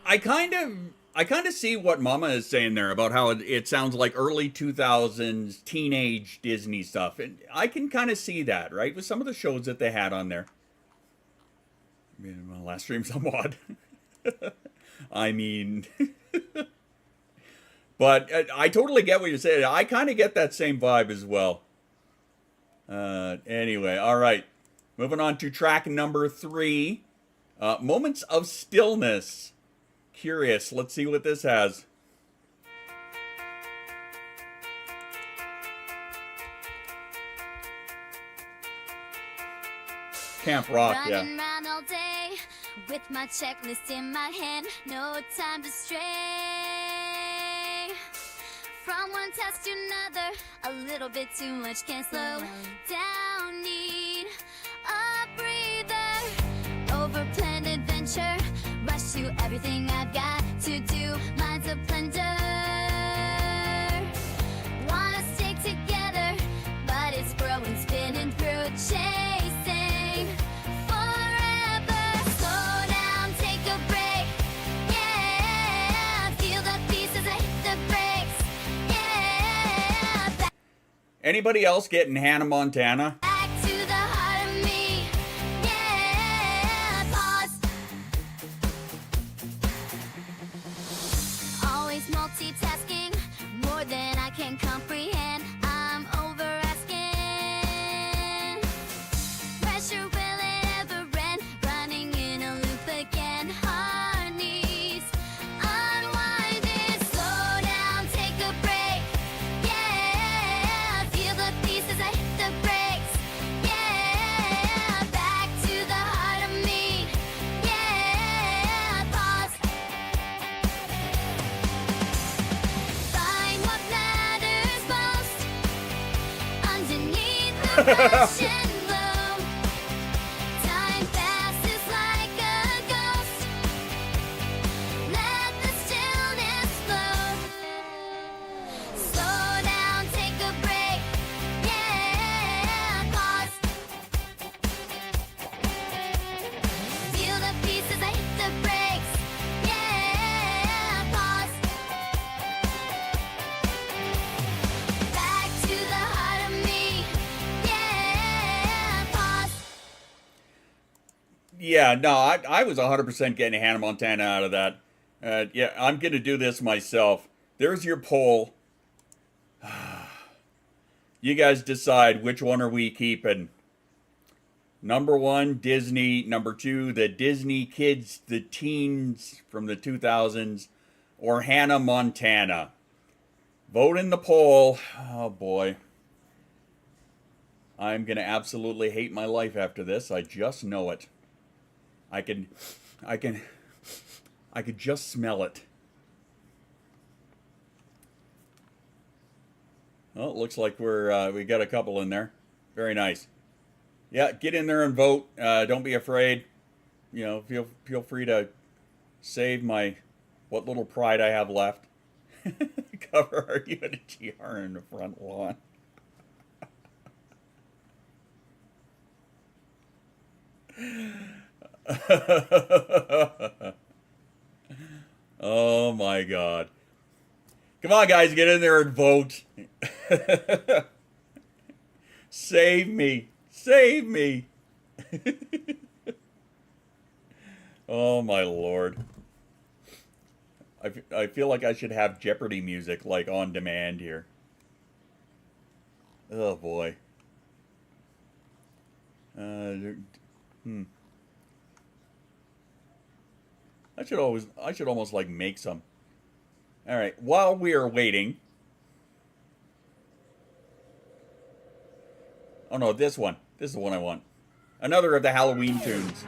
I kind of see what Mama is saying there about how it sounds like early 2000s teenage Disney stuff. And I can kind of see that, right? With some of the shows that they had on there. I mean, my last stream's on mod. I mean... But I totally get what you're saying. I kind of get that same vibe as well. Anyway, all right. Moving on to track number 3. Moments of Stillness. Curious. Let's see what this has. Camp Rock, yeah. Running around all day with my checklist in my hand, no time to stray. From one task to another, a little bit too much, can't slow down. Need a breather, overplanned adventure, rush to everything I've got to do. Minds of plunder, wanna stay together, but it's growing, spinning through, chasing forever. Slow down, take a break, yeah. Feel the peace as I hit the brakes, yeah. Anybody else getting Hannah Montana? Back to the heart of me, yeah. Pause. Always multitasking, more than I can comprehend. I'm over asking. Pressure, will it ever end? Running in a loop again. Heart needs unwinding. Slow down, take a break, yeah. Feel the peace as I hit the brakes, yeah. Back to the heart of me, yeah. Pause. Find what matters most underneath the rush and gloom. Time passes like a ghost. Let the stillness flow. Slow down, take a break, yeah. Pause. Feel the peace as I hit the brakes, yeah. Pause. Back to the heart of me, yeah. Pause. Yeah, no, I was 100% getting Hannah Montana out of that. Yeah, I'm going to do this myself. There's your poll. You guys decide which one are we keeping. Number 1, Disney. Number 2, the Disney kids, the teens from the 2000s. Or Hannah Montana. Vote in the poll. Oh, boy. I'm going to absolutely hate my life after this. I just know it. I could just smell it. Well, it looks like we got a couple in there. Very nice. Yeah, get in there and vote. Don't be afraid. You know, feel free to save what little pride I have left. Cover our UNGR in the front lawn. Oh my God. Come on, guys, get in there and vote. Save me. Save me. Oh my Lord. I feel like I should have Jeopardy music like on demand here. Oh boy. I should almost like make some. All right, while we are waiting. Oh no, this one. This is the one I want. Another of the Halloween tunes.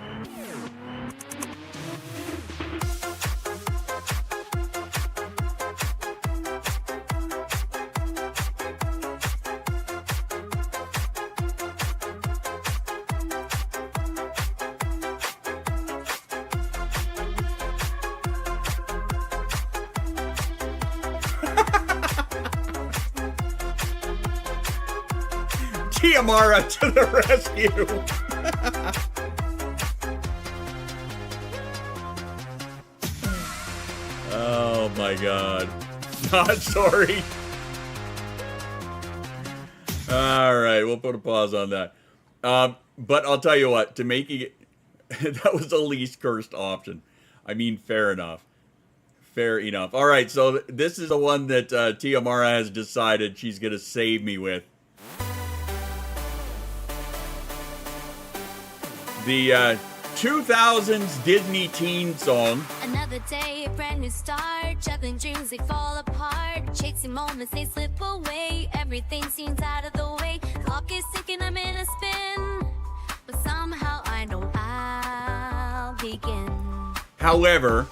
Tiamara to the rescue! my god. Not sorry. Alright, we'll put a pause on that. But I'll tell you what, to making it... that was the least cursed option. I mean, fair enough. Fair enough. Alright, so this is the one that Tia Mara has decided she's going to save me with. The 2000s Disney teen song. Another day, a brand new start. Juggling dreams, they fall apart. Chasing moments, they slip away. Everything seems out of the way. Clock is ticking, I'm in a spin. But somehow I know I'll begin. However,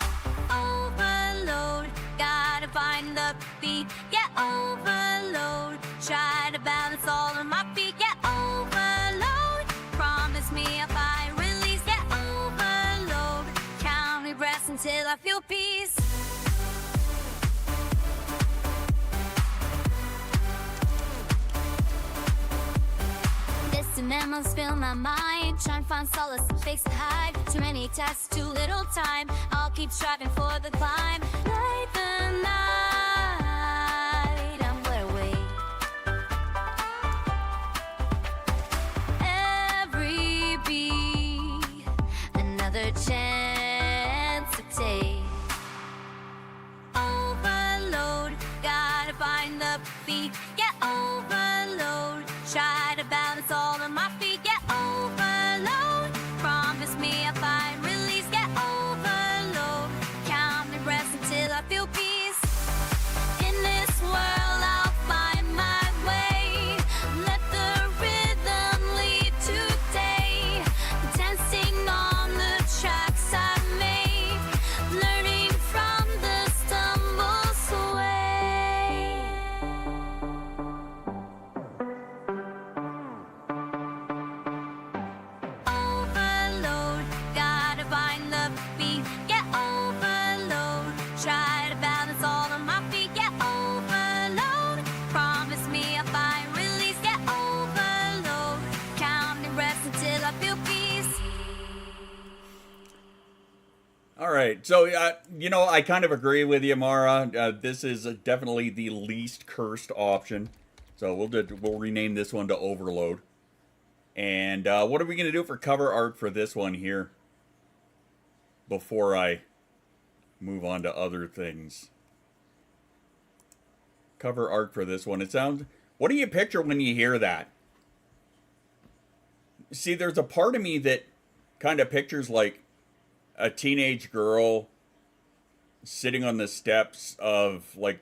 Overload, gotta find the beat. Yeah, overload. Try to balance all of my feet. Yeah, overload. Promise me if I release. Yeah, overload. Count me breaths until I feel peace. Distant memories fill my mind. Try and find solace and face to hide. Too many tasks, too little time. I'll keep striving for the climb. Light the night, I'm wide awake. Every beat, another chance to take. Overload, gotta find the beat. Yeah, overload. Try to balance all of my feet. Yeah, overload. Promise me if I release. Yeah, overload. Count me breaths until I feel peace. In this world, I'll find my way. Let the rhythm lead today. Dancing on the tracks I make. Learning from the stumbles away. Overload, gotta find the beat. Yeah, overload. Try to balance all of my feet. Yeah, overload. Promise me if I release. Yeah, overload. Counting breaths until I feel peace. alright, so, you know, I kind of agree with you, Mara. This is definitely the least cursed option. So we'll rename this one to Overload. And what are we going to do for cover art for this one here? Before I move on to other things. Cover art for this one. It sounds... What do you picture when you hear that? See, there's a part of me that kind of pictures like a teenage girl sitting on the steps of like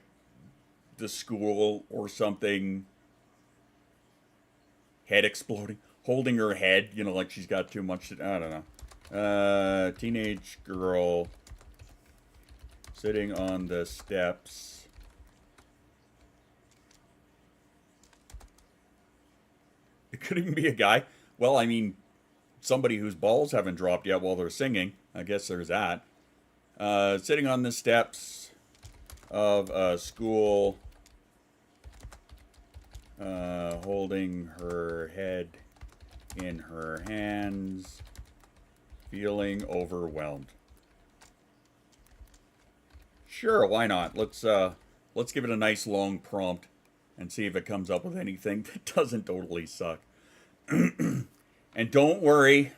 the school or something, head exploding, holding her head, you know, like she's got too much to, I don't know. Teenage girl sitting on the steps. It could even be a guy. Well, I mean, somebody whose balls haven't dropped yet while they're singing. I guess there's that. Sitting on the steps of a school, holding her head in her hands, feeling overwhelmed. Sure, why not? Let's give it a nice long prompt and see if it comes up with anything that doesn't totally suck. And don't worry,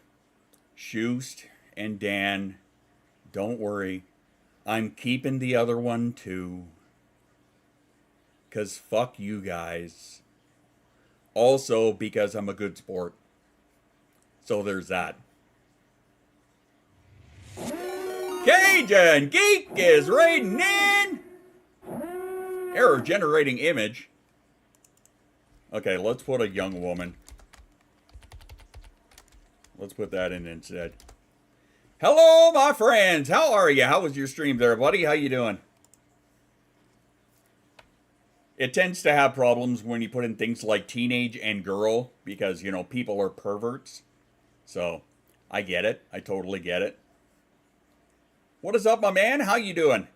Shoost and Dan, don't worry. I'm keeping the other one too. 'Cause fuck you guys. Also because I'm a good sport. So there's that. Cajun Geek is raiding in! Error generating image. Okay, let's put a young woman. Let's put that in instead. Hello, my friends. How are you? How was your stream there, buddy? How you doing? It tends to have problems when you put in things like teenage and girl because, you know, people are perverts. So, I get it. I totally get it. What is up, my man? How you doing?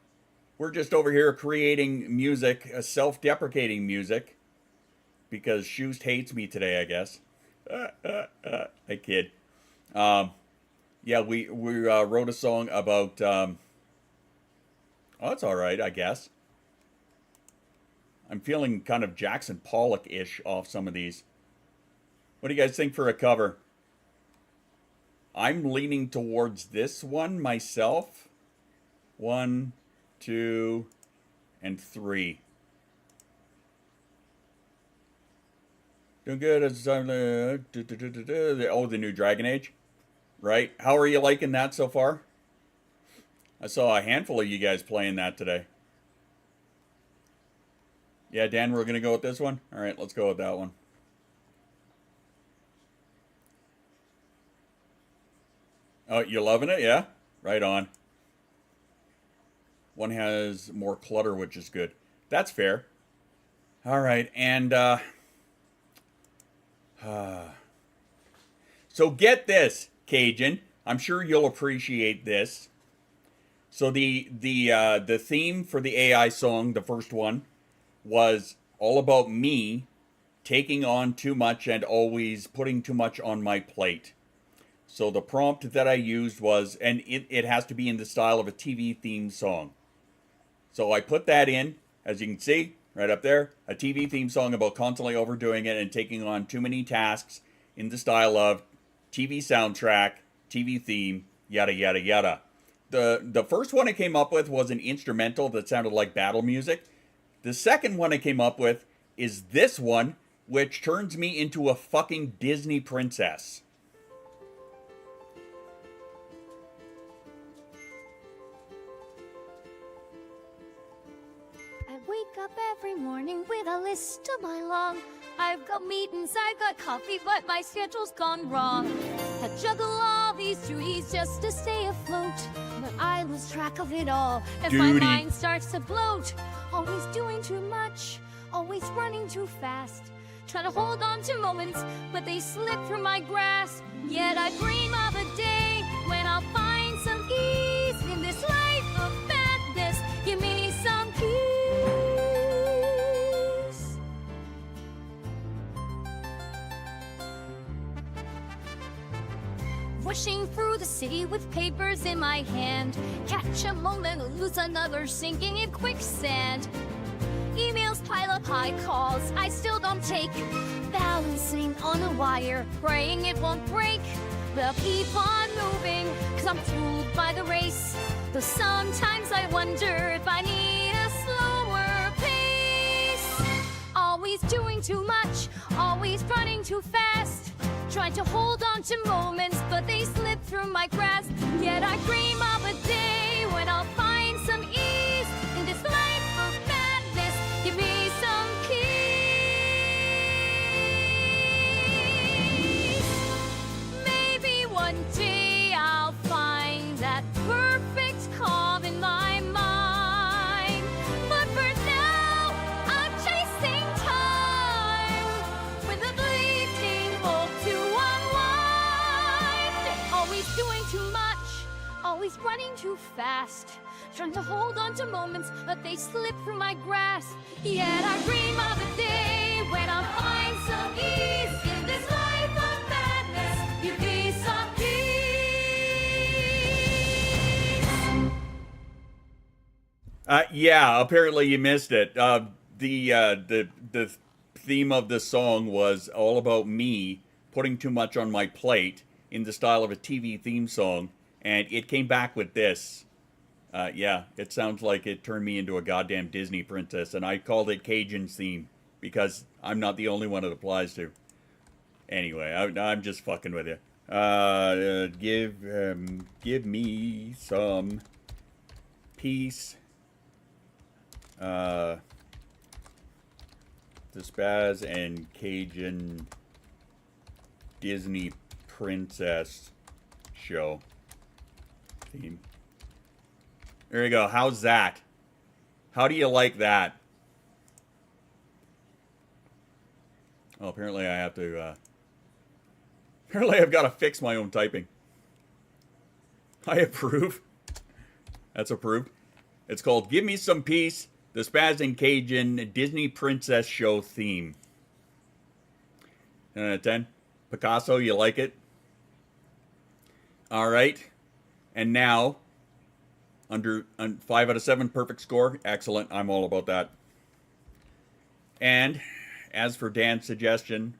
We're just over here creating music, self-deprecating music, because Shoost hates me today, I guess. I kid. Yeah, we wrote a song about Oh, that's all right, I guess. I'm feeling kind of Jackson Pollock-ish off some of these. What do you guys think for a cover? I'm leaning towards this one myself. 1, 2, and 3. Doing good. Oh, the new Dragon Age. Right? How are you liking that so far? I saw a handful of you guys playing that today. Yeah, Dan, we're going to go with this one? All right, let's go with that one. Oh, you loving it? Yeah? Right on. One has more clutter, which is good. That's fair. All right, and so get this, Cajun. I'm sure you'll appreciate this. So the theme for the AI song, the first one, was all about me taking on too much and always putting too much on my plate. So the prompt that I used was, and it has to be in the style of a TV theme song. So I put that in, as you can see, right up there, a TV theme song about constantly overdoing it and taking on too many tasks in the style of TV soundtrack, TV theme, yada, yada, yada. The first one I came up with was an instrumental that sounded like battle music. The second one I came up with is this one, which turns me into a fucking Disney princess. I wake up every morning with a list a mile long. I've got meetings, I've got coffee, but my schedule's gone wrong. I juggle all these duties just to stay afloat, but I lose track of it all as my Duty. mind starts to bloat. Always doing too much, always running too fast. Trying to hold on to moments, but they slip through my grasp. Yet I dream of a day when I'll find some ease in this life of madness. Give me some peace. Rushing through the city with papers in my hand. Catch a moment, lose another, sinking in quicksand. Emails pile up, high calls I still don't take. Balancing on a wire, praying it won't break. But I'll keep on moving, cause I'm fooled by the race. Though sometimes I wonder if I need a slower pace. Always doing too much, always running too fast. Trying to hold on to moments, but they slip through my grasp. Yet I dream of a day when I'll find some ease in this life of madness. Give me some peace. Maybe one day I'll find that perfect calm in my mind. But for now, I'm chasing time with a fleeting hope to unwind. Always doing too much, always running too fast. Trying to hold on to moments, but they slip through my grasp. Yet I dream of a day when I'll find some ease in this life of madness. Give me some peace. Yeah, apparently you missed it. The theme of the song was all about me putting too much on my plate in the style of a TV theme song, and it came back with this. Yeah, it sounds like it turned me into a goddamn Disney princess, and I called it Cajun's theme because I'm not the only one it applies to. Anyway, I'm just fucking with you. Give me some peace. The Spaz and Cajun Disney princess show theme. There you go. How's that? How do you like that? Oh, apparently I have to, apparently I've got to fix my own typing. I approve. That's approved. It's called Give Me Some Peace, the Spaz and Cajun Disney Princess Show theme. 10 out of 10. Picasso, you like it? All right. And now, On 5 out of 7, perfect score. Excellent. I'm all about that. And as for Dan's suggestion,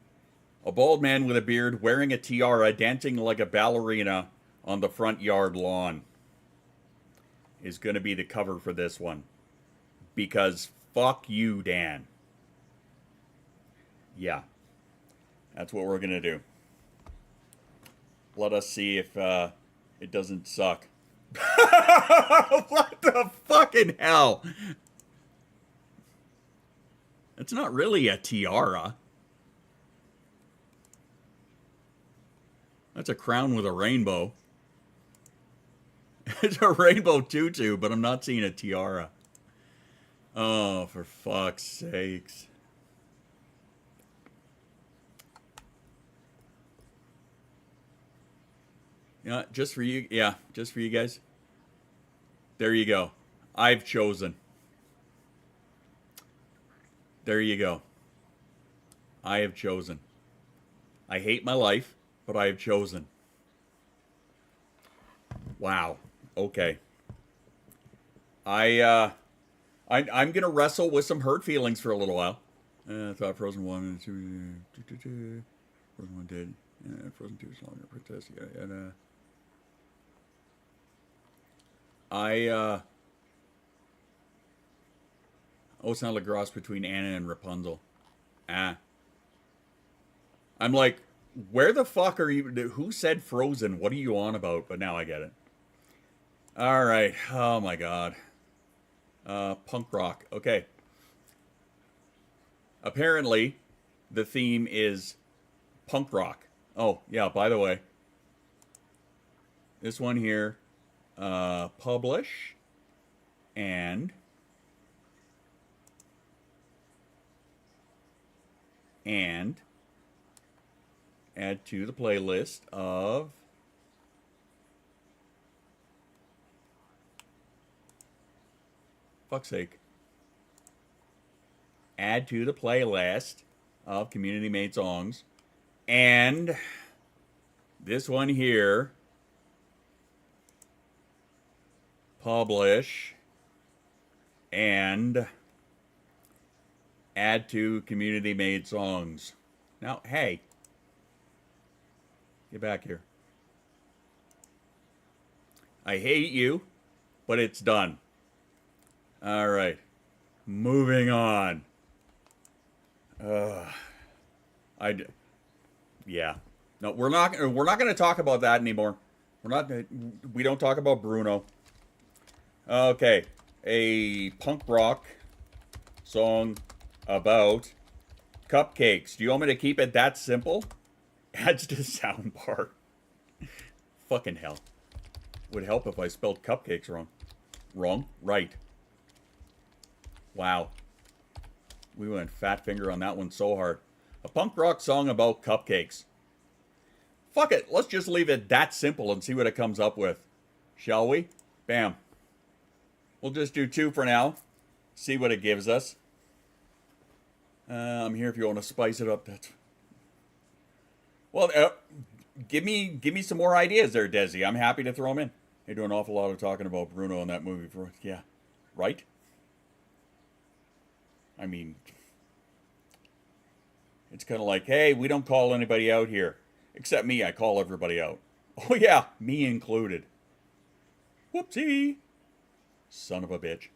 a bald man with a beard wearing a tiara dancing like a ballerina on the front yard lawn is going to be the cover for this one. Because fuck you, Dan. Yeah. That's what we're going to do. Let us see if it doesn't suck. What the fucking hell? It's not really a tiara. That's a crown with a rainbow. It's a rainbow tutu, but I'm not seeing a tiara. Oh, for fuck's sakes. Yeah, just for you. Yeah, just for you guys. There you go. I've chosen. There you go. I have chosen. I hate my life, but I have chosen. Wow. Okay. I'm gonna wrestle with some hurt feelings for a little while. I thought Frozen 1 and 2. Frozen 1 did. Frozen 2 is longer. Princess. Yeah, and oh, it's not like a cross between Anna and Rapunzel. I'm like, where the fuck are you? Who said Frozen? What are you on about? But now I get it. All right. Oh my god. Punk rock. Okay. Apparently, the theme is punk rock. Oh, yeah, by the way. This one here. Publish. And add to the playlist of fuck's sake. Add to the playlist of community made songs. And this one here. Publish. And add to community made songs. Now, hey. Get back here. I hate you, but it's done. All right. Moving on. Yeah. No, we're not going to talk about that anymore. We don't talk about Bruno. Okay. A punk rock song about cupcakes. Do you want me to keep it that simple? Adds to soundbar. Fucking hell. Would help if I spelled cupcakes wrong. Wrong? Right. Wow. We went fat finger on that one so hard. A punk rock song about cupcakes. Fuck it. Let's just leave it that simple and see what it comes up with. Shall we? Bam. We'll just do 2 for now. See what it gives us. I'm here if you want to spice it up. That's... Well, give me some more ideas there, Desi. I'm happy to throw them in. They do an awful lot of talking about Bruno in that movie. Yeah. Right? I mean, it's kind of like, hey, we don't call anybody out here. Except me, I call everybody out. Oh yeah, me included. Whoopsie. Son of a bitch.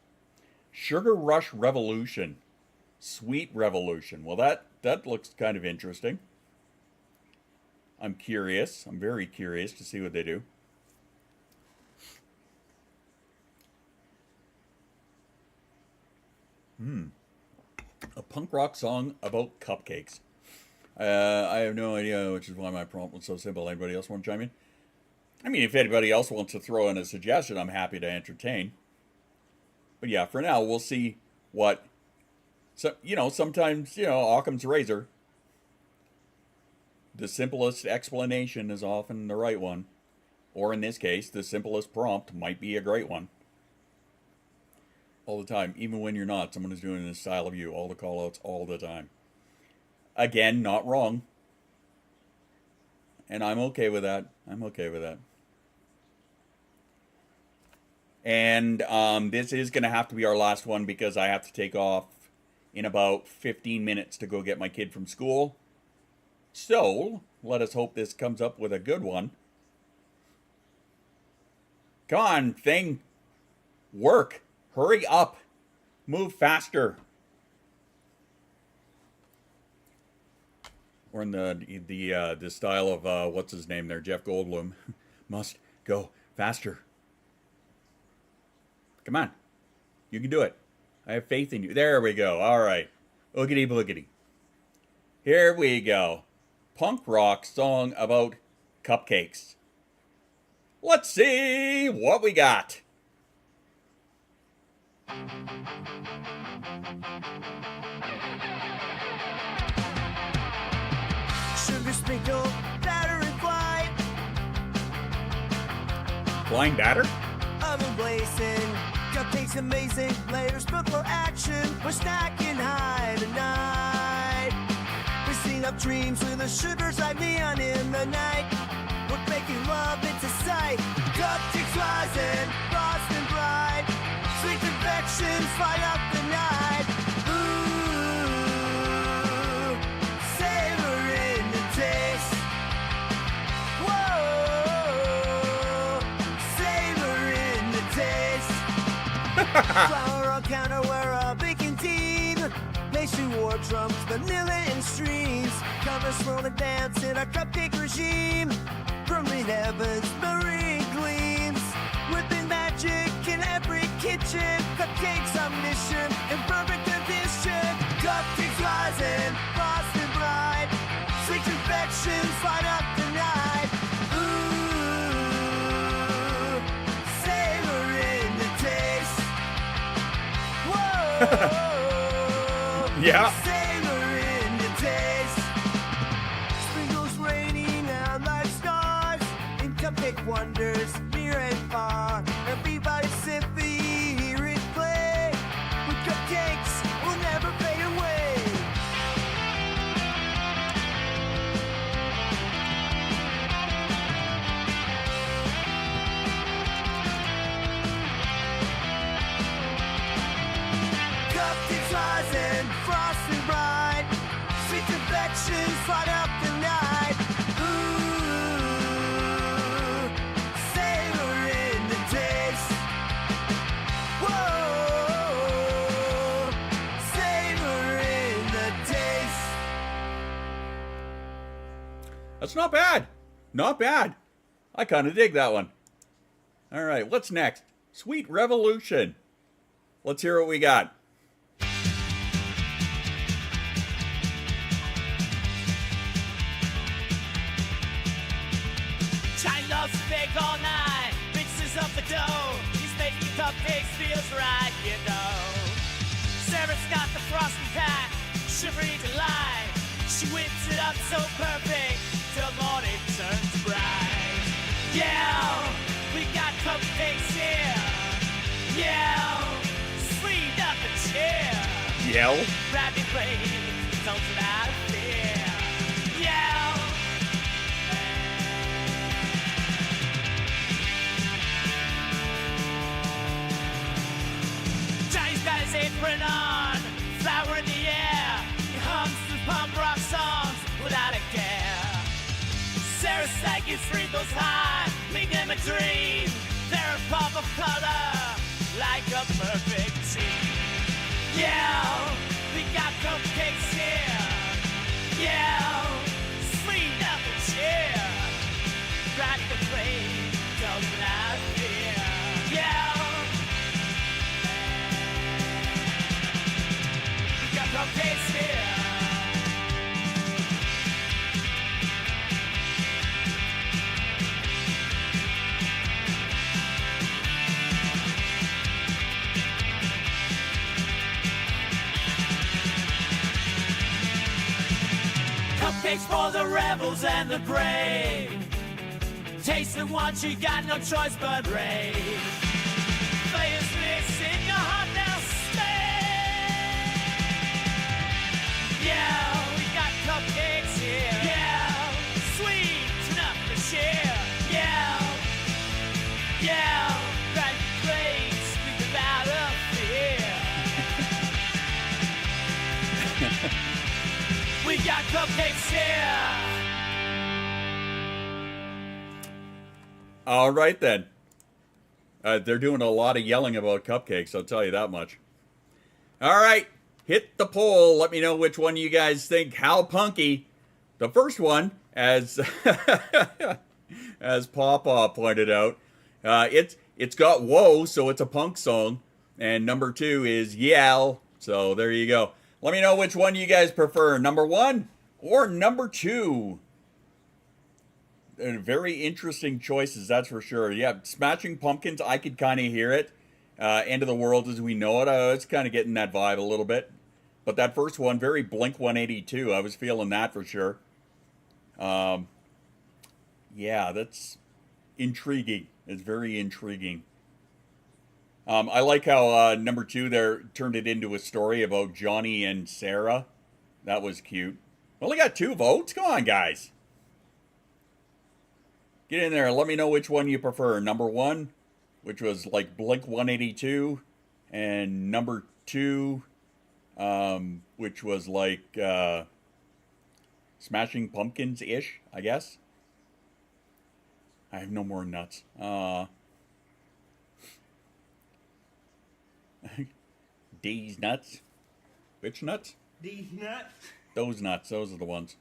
Sugar Rush Revolution. Sweet Revolution. Well, that looks kind of interesting. I'm curious. I'm very curious to see what they do. A punk rock song about cupcakes. I have no idea, which is why my prompt was so simple. Anybody else want to chime in? I mean, if anybody else wants to throw in a suggestion, I'm happy to entertain. But yeah, for now, we'll see what... So, sometimes, Occam's razor. The simplest explanation is often the right one. Or in this case, the simplest prompt might be a great one. All the time. Even when you're not, someone is doing it in a style of you. All the call-outs, all the time. Again, not wrong. And I'm okay with that. I'm okay with that. And this is going to have to be our last one because I have to take off in about 15 minutes to go get my kid from school. So, let us hope this comes up with a good one. Come on, thing. Work. Hurry up. Move faster. Or in the style of, what's his name there, Jeff Goldblum. Must go faster. Come on. You can do it. I have faith in you. There we go. All right. Oogity boogity. Here we go. Punk rock song about cupcakes. Let's see what we got. Sugar sprinkle, batter and fly. Flying batter? Oven blazing, cupcakes amazing. Later sprinkle action. We're snacking high tonight. We sing up dreams with the sugars like neon in the night. We're making love, it's a sight. Cupcakes rising, frosting bright. Sweet confections light up the night. Ooh, savor in the taste. Whoa, savor in the taste. Flour on counter, we're a baking team. Pastry war drums, vanilla and streams. Covers roll and dance in our cupcake regime. From the heavens, marine gleams. Within magic in every kitchen. Cupcakes on mission in perfect condition. Cupcakes rising, frosted bright. Sweet confections light up the night. Ooh, savor in the taste. Whoa. Yeah. Savor in the taste. Sprinkles raining down like stars. In cupcake wonders near and far. Everybody simply hear it play. With cupcakes will never fade away. Cupcakes rising, frosting bright. Sweet confections light up the night. Ooh, savor in the taste. Whoa, savor in the taste. That's not bad. Not bad. I kind of dig that one. All right, what's next? Sweet Revolution. Let's hear what we got. Johnny loves to bake all night, mixes up the dough. He's making cupcakes, feels right, you know. Sarah's got the frosting pack, shivery delight. She whips it up so perfect, till morning turns bright. Yeah, we got cupcakes here. Yeah, sweet up the chair. Yell. Grab your plate, don't get out of fear. Yeah. Johnny's got his apron on, flower in the air. He hums through punk rock songs without a care. Sarah's psyche sprinkles high, make them a dream. They're a pop of color, like a perfect team. Yeah, we got cupcakes here. Yeah, sweet up the chair. Crack the plate, don't get out of fear. Yeah. Cupcakes here. Cupcakes for the rebels and the brave. Taste them once, you got no choice but rave. Flavors mix in your heart now, stay. Yeah, we got cupcakes here. Yeah, sweet enough to share. Yeah, yeah, right, great. We got cupcakes here. All right, then. They're doing a lot of yelling about cupcakes, I'll tell you that much. All right, hit the poll. Let me know which one you guys think. How punky? The first one, as as Pawpaw pointed out, it's got whoa, so it's a punk song. And number 2 is yell. So there you go. Let me know which one you guys prefer, number 1 or number 2. Very interesting choices, that's for sure. Yeah, Smashing Pumpkins, I could kind of hear it. End of the World as we know it. I was kind of getting that vibe a little bit. But that first one, very Blink 182. I was feeling that for sure. Yeah, that's intriguing. It's very intriguing. I like how number 2 there turned it into a story about Johnny and Sarah. That was cute. Only got 2 votes? Come on, guys. Get in there and let me know which one you prefer. Number 1, which was like Blink 182, and number 2, which was like Smashing Pumpkins-ish, I guess. I have no more nuts. These nuts. Which nuts? These nuts. Those nuts. Those are the ones.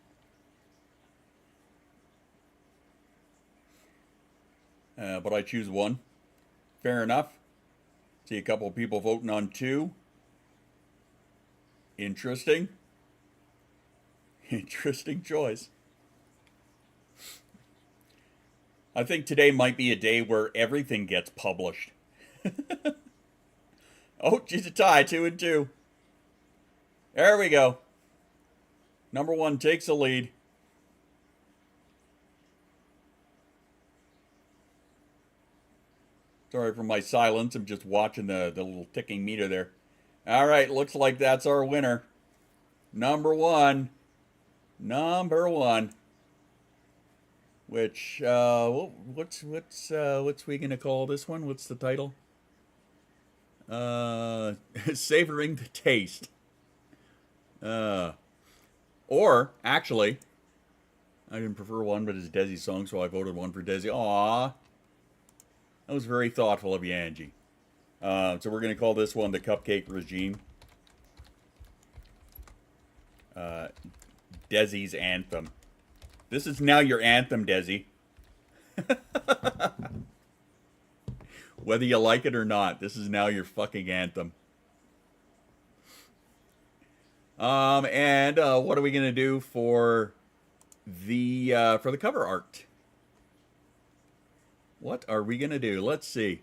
But I choose 1. Fair enough. See a couple of people voting on 2. Interesting. Interesting choice. I think today might be a day where everything gets published. Oh, she's a tie, 2 and 2. There we go. Number 1 takes the lead. Sorry for my silence. I'm just watching the little ticking meter there. All right, looks like that's our winner. Number 1. Number 1. Which what's we gonna call this one? What's the title? Savoring the taste. Or actually, I didn't prefer 1, but it's Desi's song, so I voted 1 for Desi. Aww. That was very thoughtful of you, Angie. So we're going to call this one the Cupcake Regime. Desi's Anthem. This is now your anthem, Desi. Whether you like it or not, this is now your fucking anthem. And what are we going to do for the cover art? What are we going to do? Let's see.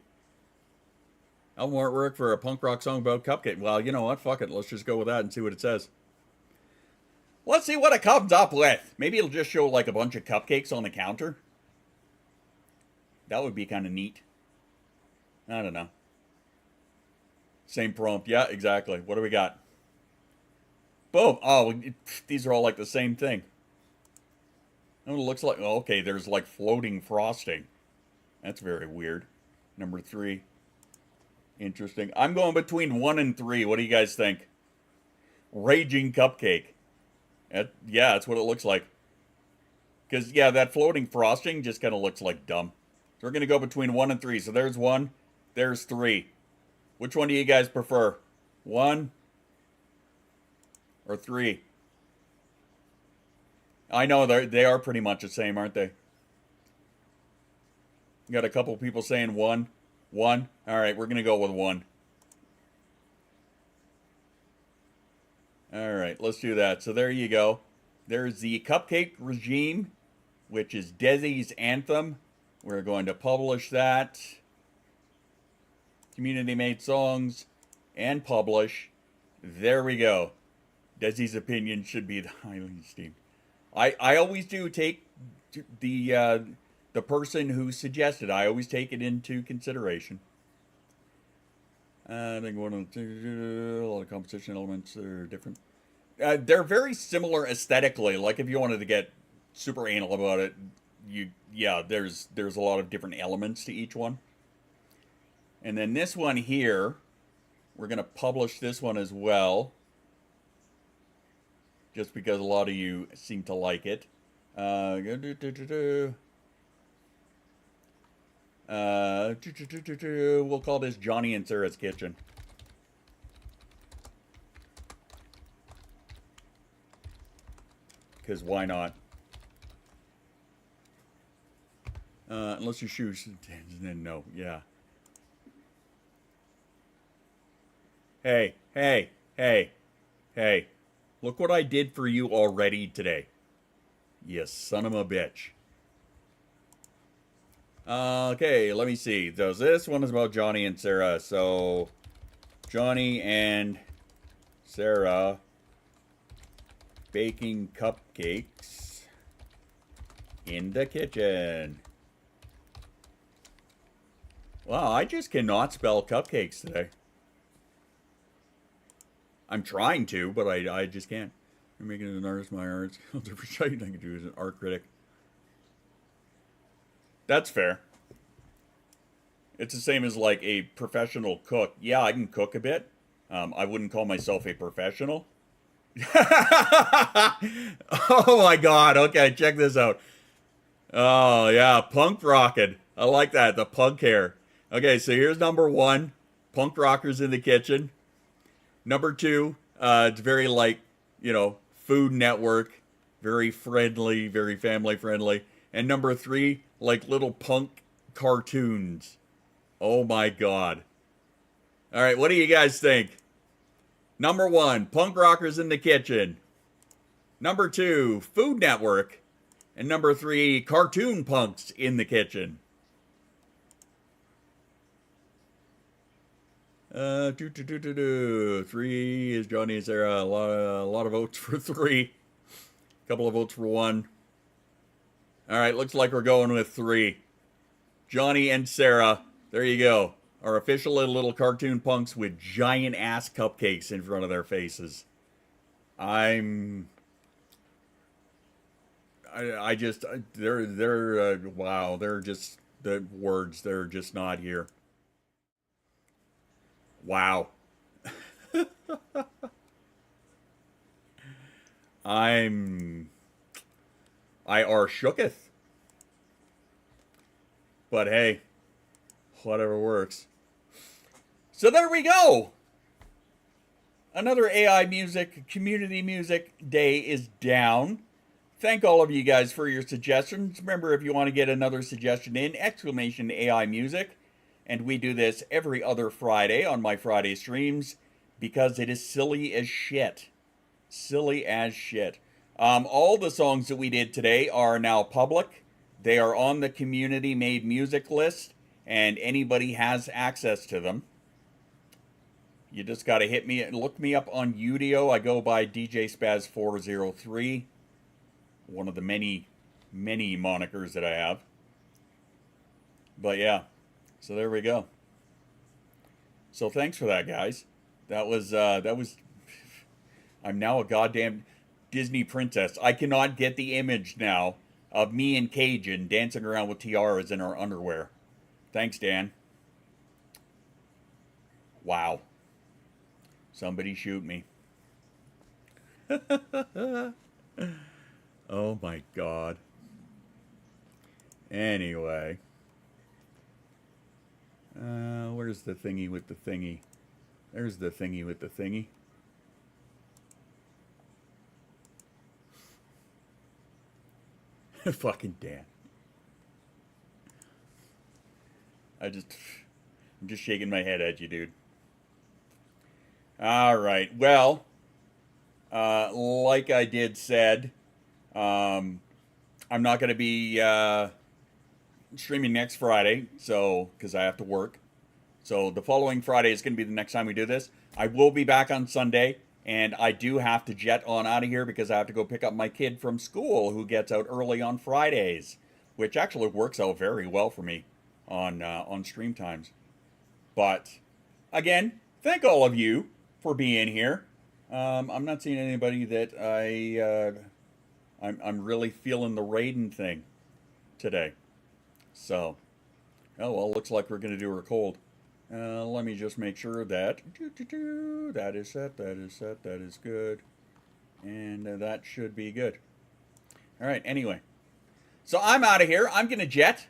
Album artwork for a punk rock song about cupcake. Well, you know what? Fuck it. Let's just go with that and see what it says. Let's see what it comes up with. Maybe it'll just show like a bunch of cupcakes on the counter. That would be kind of neat. I don't know. Same prompt. Yeah, exactly. What do we got? Boom. Oh, these are all like the same thing. Oh, it looks like... Okay, there's like floating frosting. That's very weird. Number 3. Interesting. I'm going between 1 and 3. What do you guys think? Raging cupcake. Yeah, that's what it looks like. Because, yeah, that floating frosting just kind of looks like dumb. So we're going to go between 1 and 3. So there's 1. There's 3. Which one do you guys prefer? 1 or 3? I know they are pretty much the same, aren't they? Got a couple people saying 1. 1. All right, we're going to go with 1. All right, let's do that. So there you go. There's the Cupcake Regime, which is Desi's Anthem. We're going to publish that. Community-made songs and publish. There we go. Desi's opinion should be the highly esteemed. I always do take the person who suggested. I always take it into consideration. I think one of a lot of competition elements are different. They're very similar aesthetically. Like if you wanted to get super anal about it, there's a lot of different elements to each one. And then this one here, we're going to publish this one as well. just because a lot of you seem to like it. We'll call this Johnny and Sarah's Kitchen. Because why not? Unless your shoes, then no, yeah. Hey, hey, hey, hey. Look what I did for you already today. You son of a bitch. Okay, let me see. So this one is about Johnny and Sarah. So, Johnny and Sarah baking cupcakes in the kitchen. Wow, I just cannot spell cupcakes today. I'm trying to, but I just can't. I'm making an artist my arts. I'll different site I can do as an art critic. That's fair. It's the same as like a professional cook. Yeah, I can cook a bit. I wouldn't call myself a professional. Oh my god, okay, check this out. Oh yeah, punk rockin'. I like that, the punk hair. Okay, so here's number 1. Punk rockers in the kitchen. Number 2, it's very like, you know, Food Network. Very friendly, very family friendly. And number 3, like little punk cartoons. Oh my god. Alright, what do you guys think? Number 1, punk rockers in the kitchen. Number 2, Food Network. And number 3, cartoon punks in the kitchen. 3 is Johnny and Sarah. A lot of votes for 3. Couple of votes for 1. Alright, looks like we're going with 3. Johnny and Sarah. There you go. Our official little cartoon punks with giant ass cupcakes in front of their faces. I just, wow, they're just, the words, they're just not here. Wow. I are shooketh. But hey, whatever works. So there we go. Another AI music, community music day is down. Thank all of you guys for your suggestions. Remember, if you want to get another suggestion in, exclamation AI music. And we do this every other Friday on my Friday streams because it is silly as shit. Silly as shit. All the songs that we did today are now public. They are on the community made music list, and anybody has access to them. You just got to hit me and look me up on Udio. I go by DJ Spaz 403. One of the many, many monikers that I have. But yeah, so there we go. So thanks for that, guys. That was, I'm now a goddamn Disney princess. I cannot get the image now of me and Cajun dancing around with tiaras in our underwear. Thanks, Dan. Wow. Somebody shoot me. Oh my god. Anyway. Where's the thingy with the thingy? There's the thingy with the thingy. Fucking Dan. I'm just shaking my head at you, dude. Alright, well, like I did said, I'm not going to be streaming next Friday, so, because I have to work. So the following Friday is going to be the next time we do this. I will be back on Sunday, and I do have to jet on out of here because I have to go pick up my kid from school who gets out early on Fridays, which actually works out very well for me on stream times. But, again, thank all of you for being here. I'm not seeing anybody that I'm really feeling the Raiden thing today. So, oh well, looks like we're going to do her cold. Let me just make sure that that is set, that is set, that is good. And that should be good. All right, anyway. So I'm out of here. I'm going to jet.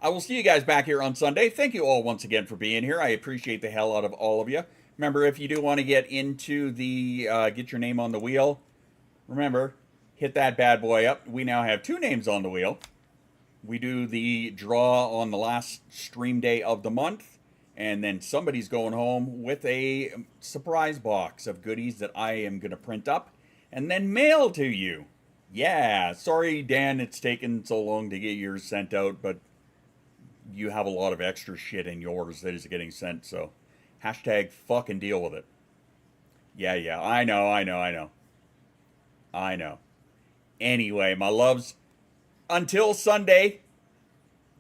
I will see you guys back here on Sunday. Thank you all once again for being here. I appreciate the hell out of all of you. Remember, if you do want to get into the get your name on the wheel, remember, hit that bad boy up. We now have 2 names on the wheel. We do the draw on the last stream day of the month, and then somebody's going home with a surprise box of goodies that I am going to print up and then mail to you. Yeah, sorry, Dan, it's taken so long to get yours sent out, but you have a lot of extra shit in yours that is getting sent, so hashtag fucking deal with it. Yeah, I know. Anyway, my loves, until Sunday,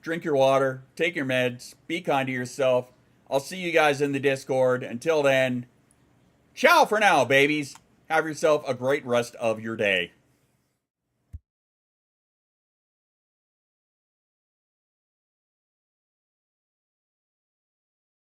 drink your water, take your meds, be kind to yourself. I'll see you guys in the Discord. Until then, ciao for now, babies. Have yourself a great rest of your day.